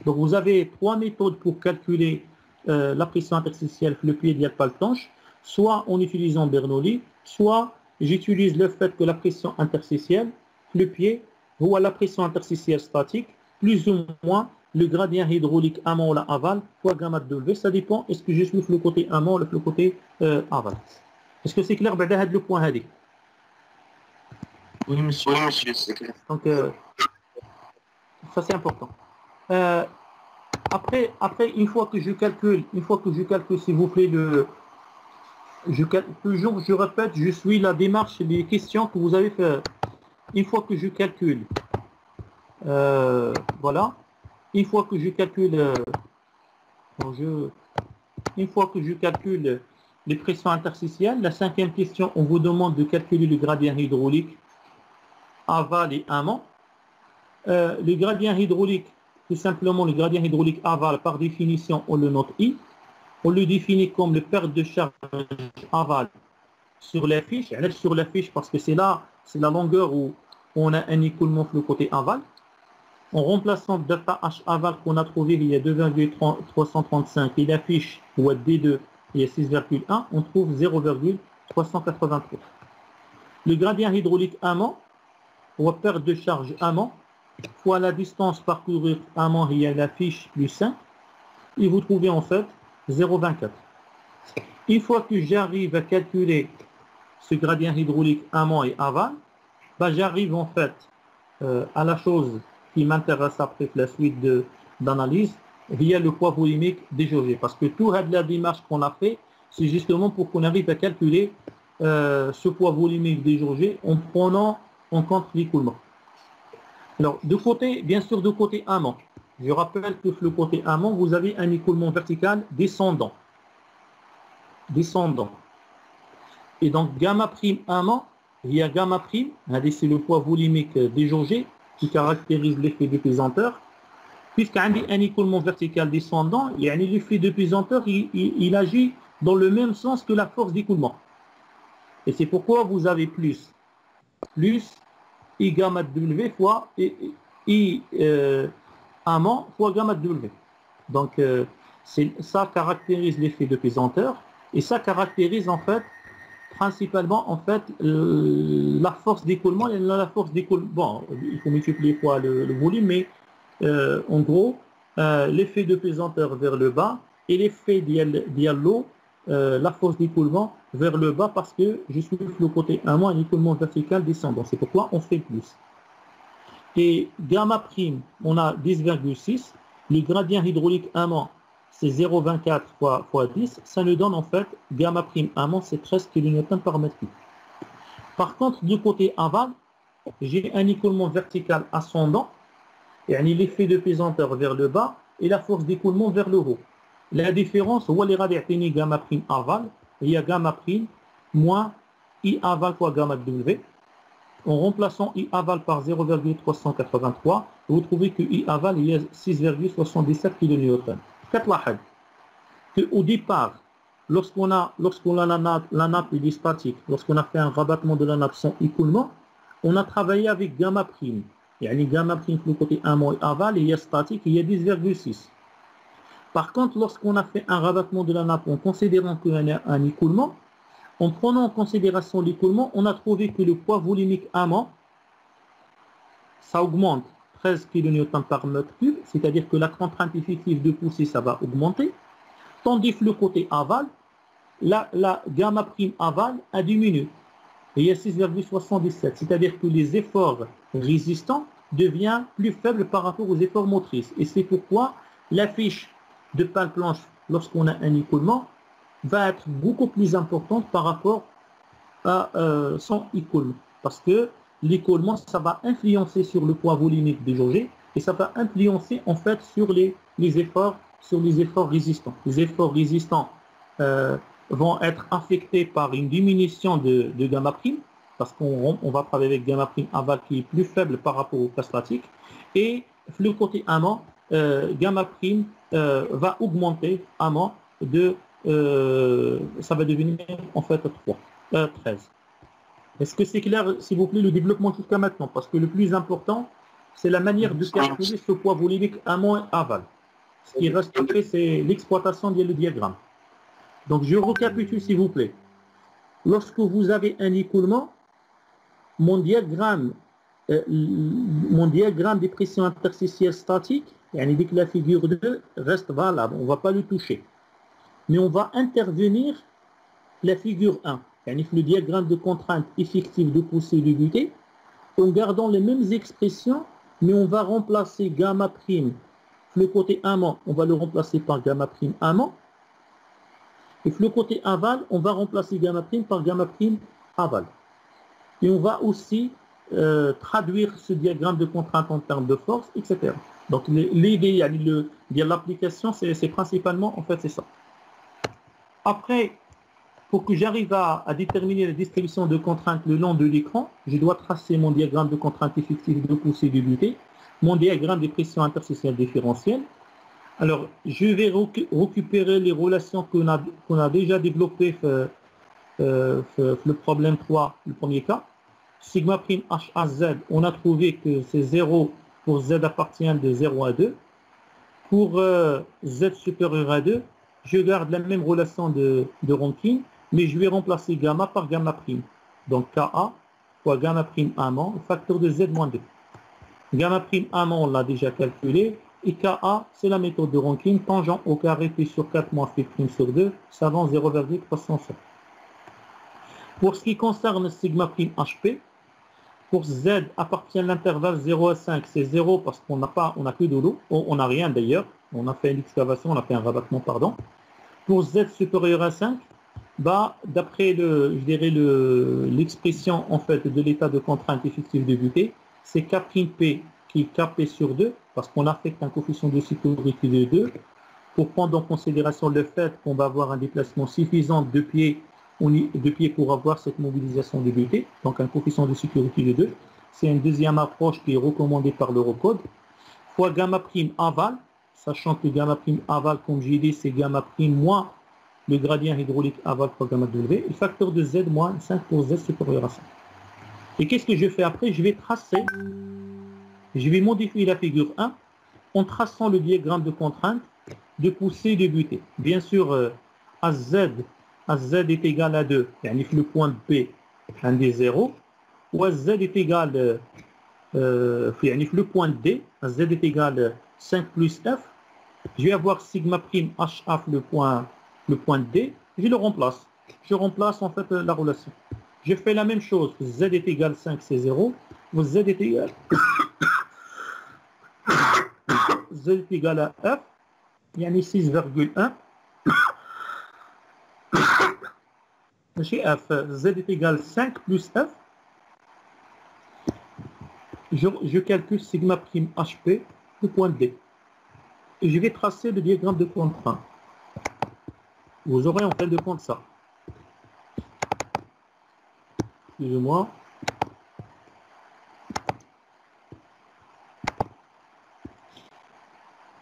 Donc vous avez trois méthodes pour calculer la pression interstitielle le pied de la planche, soit en utilisant Bernoulli, soit j'utilise le fait que la pression interstitielle, le pied, ou la pression interstitielle statique, plus ou moins le gradient hydraulique amont ou la aval fois gamma W. Ça dépend, est-ce que je suis le côté amont ou le côté aval. Est-ce que c'est clair? Le point هذه. Oui, monsieur. Oui, monsieur, c'est clair. Donc, ça c'est important. Après, une fois que je calcule, s'il vous plaît, toujours, je répète, je suis la démarche des questions que vous avez fait. Une fois que je calcule, voilà. Une fois que je calcule, les pressions interstitielles, la cinquième question, on vous demande de calculer le gradient hydraulique aval et amont. Le gradient hydraulique, tout simplement le gradient hydraulique aval, par définition, on le note I. On le définit comme le perte de charge aval sur la fiche. Elle est sur la fiche parce que c'est la longueur où on a un écoulement sur le côté aval. En remplaçant delta H aval qu'on a trouvé, il y a 2,335 et la fiche ou D2, il y a 6,1, on trouve 0,383. Le gradient hydraulique amont, ou perte de charge amont, fois la distance parcourue amont, il y a la fiche plus 5, et vous trouvez en fait 0,24. Une fois que j'arrive à calculer ce gradient hydraulique amont et aval, j'arrive en fait à la chose qui m'intéresse après la suite d'analyse, via le poids volumique déjaugé. Parce que toute la démarche qu'on a fait, c'est justement pour qu'on arrive à calculer ce poids volumique déjaugé en prenant en compte l'écoulement. Alors, bien sûr, de côté amont. Je rappelle que le côté amont, vous avez un écoulement vertical descendant. Et donc, gamma prime amont, il y a gamma prime, c'est le poids volumique déjaugé, qui caractérise l'effet de pesanteur, puisqu'un écoulement vertical descendant, l'effet de pesanteur, il agit dans le même sens que la force d'écoulement. Et c'est pourquoi vous avez plus I gamma W fois I amont fois gamma W. Donc, ça caractérise l'effet de pesanteur, et ça caractérise en fait principalement en fait la force d'écoulement et la force d'écoulement. Bon, il faut multiplier fois le volume, mais en gros, l'effet de pesanteur vers le bas et l'effet de l'eau, la force d'écoulement vers le bas parce que je suis le côté amont, un écoulement vertical descendant. C'est pourquoi on fait plus. Et gamma prime, on a 10,6. Le gradient hydraulique amont, c'est 0,24 fois 10, ça nous donne en fait, gamma prime amont, c'est 13 kN par mètre cube. Par contre, du côté aval, j'ai un écoulement vertical ascendant, et l'effet de pesanteur vers le bas, et la force d'écoulement vers le haut. La différence, où les radiatini gamma prime aval, il y a gamma prime moins I aval fois gamma W, En remplaçant I aval par 0,383, vous trouvez que I aval il y a 6,77 kN. Au départ, lorsqu'on a la nappe il est statique, lorsqu'on a fait un rabattement de la nappe sans écoulement, on a travaillé avec gamma prime. يعني gamma prime le côté amont et aval, il y a statique, il y a 10,6. Par contre, lorsqu'on a fait un rabattement de la nappe en considérant qu'il y a un écoulement, en prenant en considération l'écoulement, on a trouvé que le poids volumique amont, ça augmente 13 kN par mètre cube, c'est-à-dire que la contrainte effective de poussée, ça va augmenter, tandis que le côté aval, la gamma prime aval a diminué. Et il y a 6,77, c'est-à-dire que les efforts résistants deviennent plus faibles par rapport aux efforts motrices. Et c'est pourquoi la fiche de pale planche, lorsqu'on a un écoulement, va être beaucoup plus importante par rapport à son écoulement. Parce que l'écoulement, ça va influencer sur le poids volumique des jaugés et ça va influencer en fait sur les efforts résistants. Les efforts résistants vont être affectés par une diminution de gamma prime, parce qu'on va travailler avec gamma prime aval qui est plus faible par rapport au cas statique, et le côté amont, gamma prime va augmenter amont de ça va devenir en fait 13. Est-ce que c'est clair, s'il vous plaît, le développement jusqu'à maintenant? Parce que le plus important, c'est la manière de calculer ce poids volumique amont et aval. Ce qui reste après, c'est l'exploitation du diagramme. Donc, je récapitule, s'il vous plaît. Lorsque vous avez un écoulement, mon diagramme des pressions interstitielles statiques, dit que la figure 2 reste valable, on ne va pas le toucher. Mais on va intervenir la figure 1, le diagramme de contrainte effective de poussée et de butée, en gardant les mêmes expressions, mais on va remplacer gamma prime, le côté amont, on va le remplacer par gamma prime amont, et le côté aval, on va remplacer gamma prime par gamma prime aval. Et on va aussi traduire ce diagramme de contrainte en termes de force, etc. Donc l'idée de l'application, c'est principalement, en fait, c'est ça. Après, pour que j'arrive à déterminer la distribution de contraintes le long de l'écran, je dois tracer mon diagramme de contrainte effective de poussée et de butée, mon diagramme des pressions interstitielles différentielles. Alors, je vais récupérer les relations qu'on a déjà développées le problème 3, le premier cas. Sigma prime H à Z, on a trouvé que c'est 0 pour Z appartient de 0 à 2. Pour Z supérieur à 2, je garde la même relation de Rankine, mais je vais remplacer gamma par gamma prime. Donc Ka fois gamma prime amont, facteur de Z moins 2. Gamma prime amont, on l'a déjà calculé. Et Ka, c'est la méthode de Rankine, tangent au carré P sur 4 moins Phi prime sur 2, ça rend 0,307. Pour ce qui concerne sigma prime HP, pour Z appartient à l'intervalle 0 à 5, c'est 0 parce qu'on n'a que de l'eau, on n'a rien d'ailleurs, on a fait une excavation, on a fait un rabattement, pardon. Pour Z supérieur à 5, d'après l'expression en fait de l'état de contrainte effective de butée, c'est K'P qui est Kp sur 2, parce qu'on affecte un coefficient de sécurité de 2, pour prendre en considération le fait qu'on va avoir un déplacement suffisant de pied pour avoir cette mobilisation de butée, donc un coefficient de sécurité de 2. C'est une deuxième approche qui est recommandée par l'Eurocode, fois gamma prime aval, sachant que gamma prime aval, comme j'ai dit, c'est gamma prime moins le gradient hydraulique aval fois gamma W, et facteur de Z moins 5 pour Z supérieur à 5. Et qu'est-ce que je fais après? Je vais modifier la figure 1 en traçant le diagramme de contrainte de poussée et de butée. Bien sûr, AZ est égal à 2, le point P est 0, ou AZ est égal, le point D, AZ est égal 5 plus F, je vais avoir sigma prime HF le point D, je le remplace. Je remplace en fait la relation. Je fais la même chose, Z est égal 5, c'est 0, ou Z est égal Z est égal à F, il y a 6,1. Chez F, Z est égal 5 plus F. Je calcule sigma prime HP, le point D. Et je vais tracer le diagramme de contrainte. Vous aurez en fait de compte ça. Excusez-moi.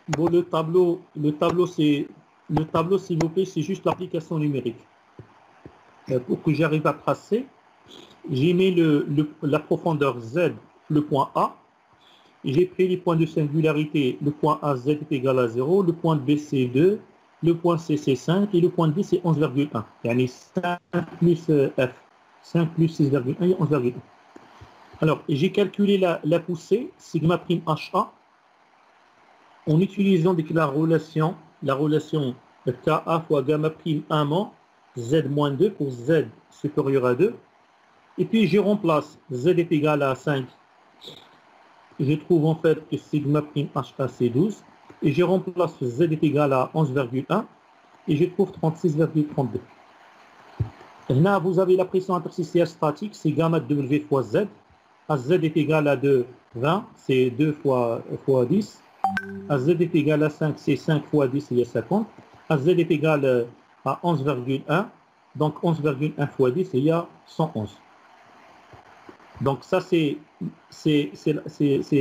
Bon, le tableau, s'il vous plaît, c'est juste l'application numérique. Pour que j'arrive à tracer, j'ai mis la profondeur Z, le point A. J'ai pris les points de singularité, le point A, Z est égal à 0, le point B, c'est 2, le point C, c'est 5, et le point D, c'est 11,1. Yani 5 plus F. 5 plus 6,1 et 11,1. Alors, j'ai calculé la poussée, sigma prime HA, en utilisant la relation KA fois gamma prime 1 moins Z moins 2 pour Z supérieur à 2. Et puis, je remplace Z est égal à 5. Je trouve en fait que sigma prime HA, c'est 12. Et je remplace Z est égal à 11,1. Et je trouve 36,32. Là, vous avez la pression interstitielle statique, c'est gamma W fois Z. À Z est égal à 2, 20, c'est 2 fois 10. À Z est égal à 5, c'est 5 fois 10, il y a 50. À Z est égal à 11,1, donc 11,1 fois 10, il y a 111. Donc ça, c'est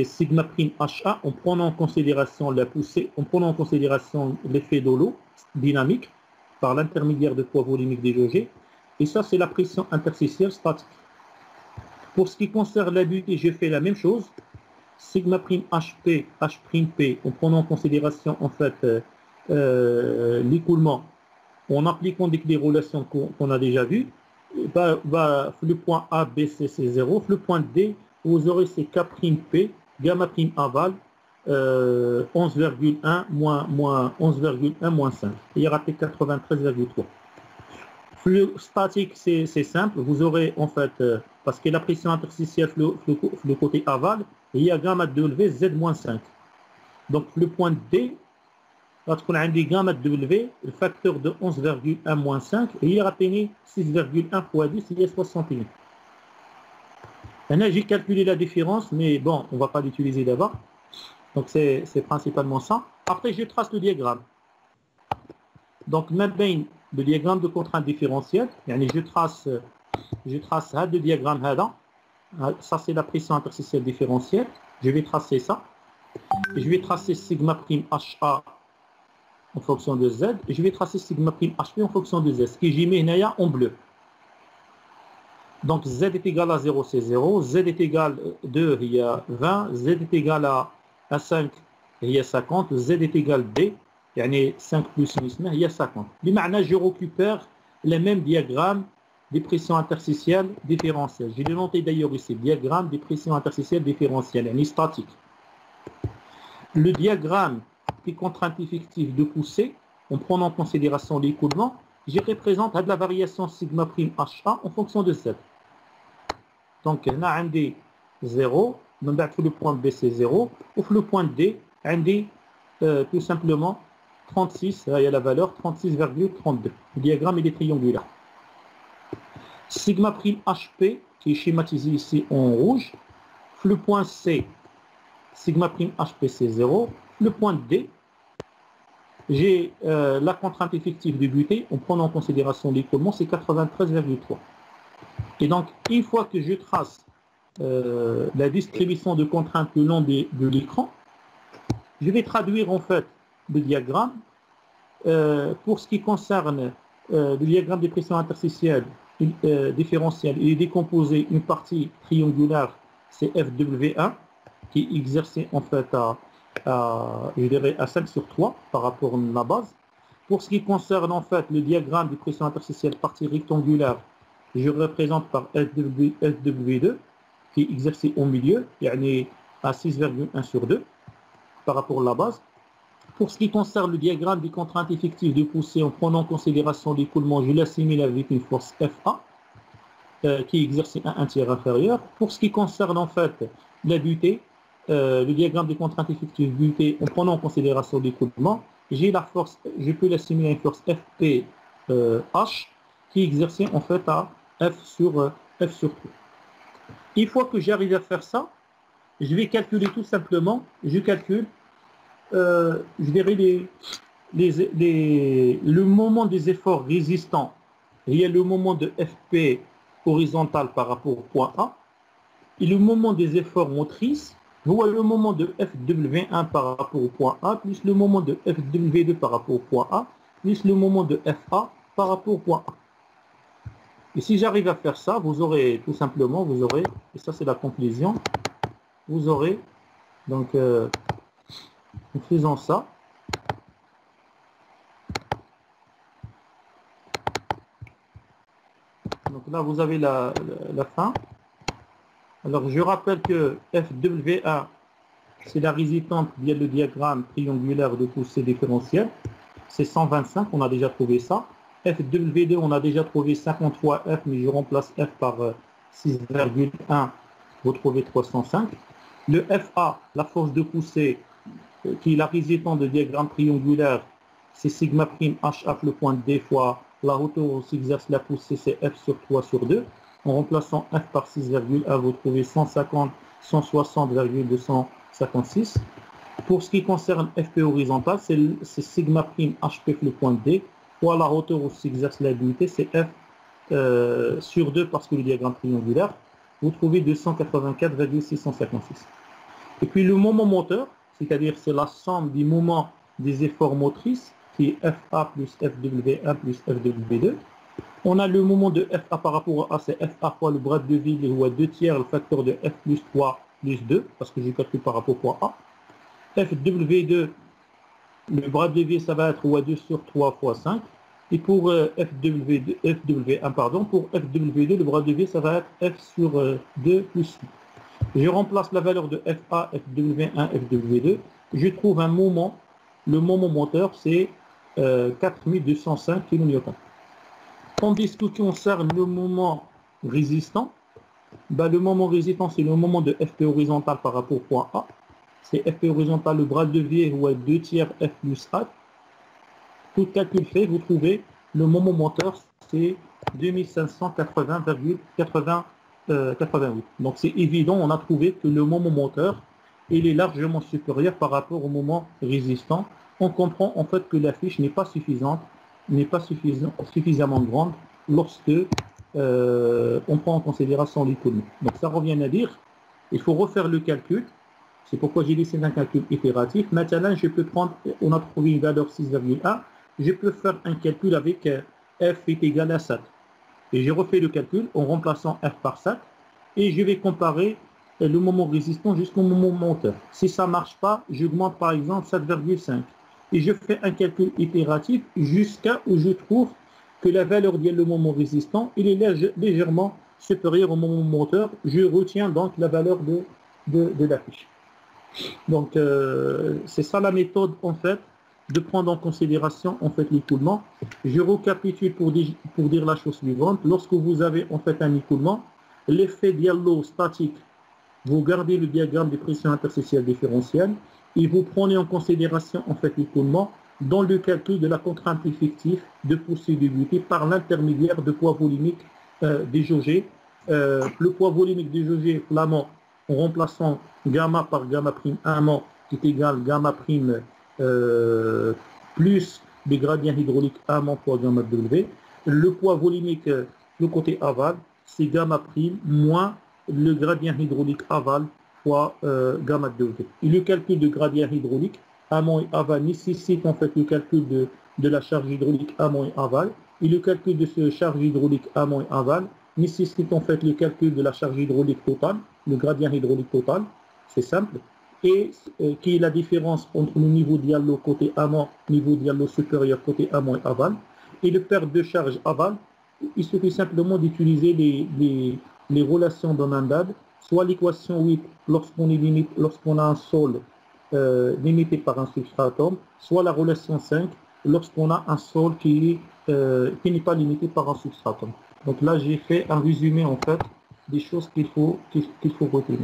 sigma prime HA en prenant en considération la poussée, en prenant en considération l'effet de l'eau dynamique par l'intermédiaire de poids volumique des jaugés. Et ça, c'est la pression interstitielle statique. Pour ce qui concerne la butée, je fais la même chose. Sigma prime HP, H prime P, en prenant en considération en fait l'écoulement, en appliquant des relations qu'on a déjà vues, le point A, B, C, c'est 0. Le point D, vous aurez c'est K prime P, gamma prime aval, 11,1 moins 11,1 moins 5. Il y aura 93,3. Flux statique, c'est simple. Vous aurez en fait, parce que la pression interstitielle, le côté aval, il y a gamma W, Z moins 5. Donc le point D, lorsqu'on a un gamma W, le facteur de 11,1 moins 5, et il y aura 6,1 fois 10, il y a 61. Maintenant, j'ai calculé la différence, mais bon, on ne va pas l'utiliser d'abord. Donc c'est principalement ça. Après, je trace le diagramme. Donc, même le diagramme de contrainte différentielle, je trace le diagramme هذا. Ça c'est la pression interstitielle différentielle. Je vais tracer ça. Et je vais tracer sigma prime HA en fonction de Z. Et je vais tracer sigma prime HP en fonction de Z. Ce que j'ai mis en bleu. Donc Z est égal à 0, c'est 0. Z est égal à 2, il y a 20. Z est égal à 5, il y a 50. Z est égal à D. 5 plus 10, il y a 50. بمعنى, je récupère les mêmes diagrammes des pressions interstitielles différentielles. Je l'ai noté d'ailleurs ici, diagramme des pressions interstitielles différentielles, statique. Le diagramme des contraintes effectives de poussée, en prenant en considération l'écoulement, je représente la variation sigma prime HA en fonction de Z. Donc, on a un 0, le point B c'est 0, ou le point D, tout simplement 36, il y a la valeur 36,32. Le diagramme il est triangulaire. Sigma prime HP, qui est schématisé ici en rouge. Le point C, sigma prime HP c'est 0. Le point D, j'ai la contrainte effective de butée, en prenant en considération l'écoulement, c'est 93,3. Et donc, une fois que je trace la distribution de contraintes le long de l'écran, je vais traduire en fait le diagramme. Pour ce qui concerne le diagramme des pressions interstitielles différentielles, il est décomposé une partie triangulaire, c'est FW1, qui est exercé en fait je dirais à 5 sur 3 par rapport à la base. Pour ce qui concerne en fait le diagramme des pressions interstitielles partie rectangulaire, je représente par FW2, qui est exercé au milieu, à 6,1 sur 2 par rapport à la base. Pour ce qui concerne le diagramme des contraintes effectives de poussée, en prenant en considération l'écoulement, je l'assimile avec une force FA, qui est exercée à un tiers inférieur. Pour ce qui concerne en fait la butée, le diagramme des contraintes effectives de butée, en prenant en considération l'écoulement, j'ai la force, je peux l'assimiler à une force FPH, qui est exercée en fait à F sur 3. Une fois que j'arrive à faire ça, je vais calculer tout simplement, je calcule, je dirais le moment des efforts résistants. Il y a le moment de FP horizontal par rapport au point A, et le moment des efforts motrices Vous avez le moment de FW1 par rapport au point A, plus le moment de FW2 par rapport au point A, plus le moment de FA par rapport au point A. Et si j'arrive à faire ça, vous aurez tout simplement, vous aurez, et ça c'est la conclusion, vous aurez, donc en faisant ça, donc là vous avez la fin. Alors je rappelle que FW1, c'est la résultante via le diagramme triangulaire de poussée différentielle. C'est 125, on a déjà trouvé ça. FW2, on a déjà trouvé 50 fois F, mais je remplace F par 6,1, vous trouvez 305. Le FA, la force de poussée, qui est la résultante de diagramme triangulaire, c'est sigma prime HF le point D fois la hauteur où s'exerce la poussée, c'est F sur 3 sur 2. En remplaçant F par 6,1, vous trouvez 150, 160,256. Pour ce qui concerne FP horizontal, c'est sigma prime HP le point D fois la hauteur où s'exerce la unité, c'est F sur 2 parce que le diagramme triangulaire, vous trouvez 284,656. Et puis le moment moteur, c'est-à-dire c'est la somme des moments des efforts motrices, qui est FA plus FW1 plus FW2. On a le moment de FA par rapport à A, c'est FA fois le bras de vide, ou à 2 tiers le facteur de F plus 3 plus 2, parce que je calcule par rapport au point A. FW2, le bras de vide, ça va être OA2 sur 3 fois 5. Et pour FW1, pardon, pour FW2, le bras de vide, ça va être F sur 2 plus 6. Je remplace la valeur de FA, FW1, FW2. Je trouve un moment, le moment moteur, c'est 4205 kN. Tandis que concerne le moment résistant, le moment résistant, c'est le moment de FP horizontal par rapport au point A. C'est FP horizontal, le bras de levier, ou à 2 tiers F plus A. Tout calcul fait, vous trouvez le moment moteur, c'est 2580,88. Donc c'est évident, on a trouvé que le moment moteur, il est largement supérieur par rapport au moment résistant. On comprend en fait que la fiche n'est pas suffisante, suffisamment grande lorsque on prend en considération l'écoulement. Donc ça revient à dire, il faut refaire le calcul. C'est pourquoi j'ai dit c'est un calcul itératif. Maintenant, je peux prendre, on a trouvé une valeur 6,1, je peux faire un calcul avec F est égal à 7. Et j'ai refait le calcul en remplaçant F par 7 et je vais comparer le moment résistant jusqu'au moment moteur. Si ça ne marche pas, j'augmente par exemple 7,5. Et je fais un calcul itératif jusqu'à où je trouve que la valeur du moment résistant il est légèrement supérieur au moment moteur. Je retiens donc la valeur de la fiche. Donc c'est ça la méthode en fait de prendre en considération en fait l'écoulement. Je récapitule pour dire la chose suivante. Lorsque vous avez en fait un écoulement, l'effet diallo statique, vous gardez le diagramme de pression interstitielle différentielle et vous prenez en considération en fait l'écoulement dans le calcul de la contrainte effective de poussée de butée par l'intermédiaire de poids volumique des jaugés. Le poids volumique des jaugés flamands en remplaçant gamma par gamma prime amont qui est égal gamma prime plus des gradients hydrauliques amont fois gamma W. Le poids volumique, le côté aval, c'est gamma prime moins le gradient hydraulique aval fois gamma W. Et le calcul de gradient hydraulique amont et aval nécessite en fait le calcul de la charge hydraulique amont et aval. Et le calcul de ce charge hydraulique amont et aval nécessite en fait le calcul de la charge hydraulique totale, le gradient hydraulique total, c'est simple, et qui est la différence entre le niveau diallo côté amont, niveau diallo supérieur côté amont et aval, et le perte de charge aval. Il suffit simplement d'utiliser les relations de Mandad, soit l'équation 8 lorsqu'on a un sol limité par un substratum, soit la relation 5 lorsqu'on a un sol qui n'est pas limité par un substratum. Donc là, j'ai fait un résumé en fait des choses qu'il faut retenir.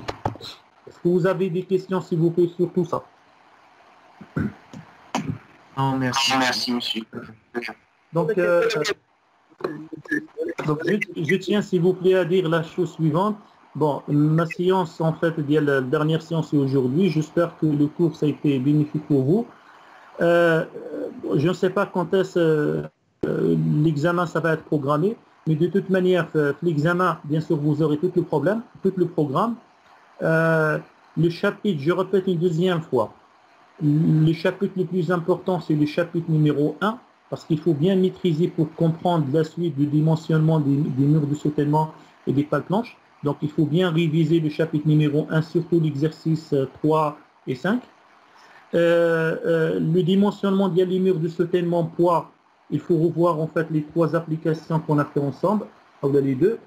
Est-ce que vous avez des questions, s'il vous plaît, sur tout ça? Non, merci, monsieur. Donc je tiens, s'il vous plaît, à dire la chose suivante. Bon, ma séance, en fait, la dernière séance est aujourd'hui. J'espère que le cours, ça a été bénéfique pour vous. Je ne sais pas quand est-ce l'examen, ça va être programmé. Mais de toute manière, l'examen, bien sûr, vous aurez tout le programme. le chapitre, je répète une deuxième fois, le chapitre le plus important, c'est le chapitre numéro 1, parce qu'il faut bien maîtriser pour comprendre la suite du dimensionnement des murs de soutènement et des pales planches. Donc, il faut bien réviser le chapitre numéro 1, surtout l'exercice 3 et 5. Le dimensionnement des murs de soutènement poids, il faut revoir en fait les 3 applications qu'on a fait ensemble, les 2.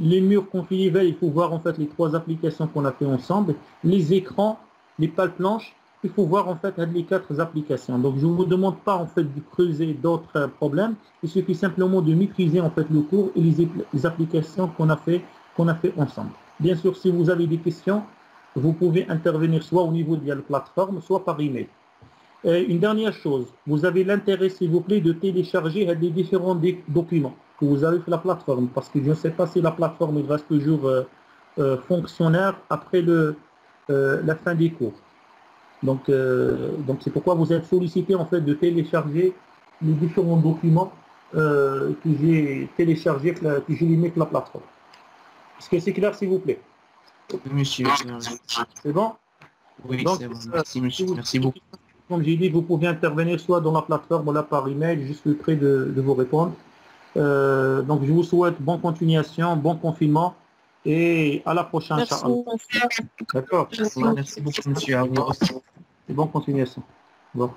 Les murs cantilevés, il faut voir en fait les 3 applications qu'on a fait ensemble. Les écrans, les pales planches, il faut voir en fait les 4 applications. Donc je ne vous demande pas en fait de creuser d'autres problèmes. Il suffit simplement de maîtriser en fait le cours et les applications qu'on a fait ensemble. Bien sûr, si vous avez des questions, vous pouvez intervenir soit au niveau de la plateforme, soit par email. Une dernière chose, vous avez l'intérêt, s'il vous plaît, de télécharger les différents documents que vous avez sur la plateforme, parce que je ne sais pas si la plateforme reste toujours fonctionnaire après la fin des cours. Donc c'est pourquoi vous êtes sollicité en fait de télécharger les différents documents que j'ai téléchargés, que j'ai mis sur la plateforme. Est-ce que c'est clair, s'il vous plaît? Monsieur, c'est bon? Oui, c'est bon. Merci, monsieur. Merci beaucoup. Comme j'ai dit, vous pouvez intervenir soit dans la plateforme ou là par email, je suis prêt de vous répondre. Donc je vous souhaite bonne continuation, bon confinement et à la prochaine. Merci. D'accord. Merci beaucoup, monsieur. À vous aussi. Et bonne continuation. Bon.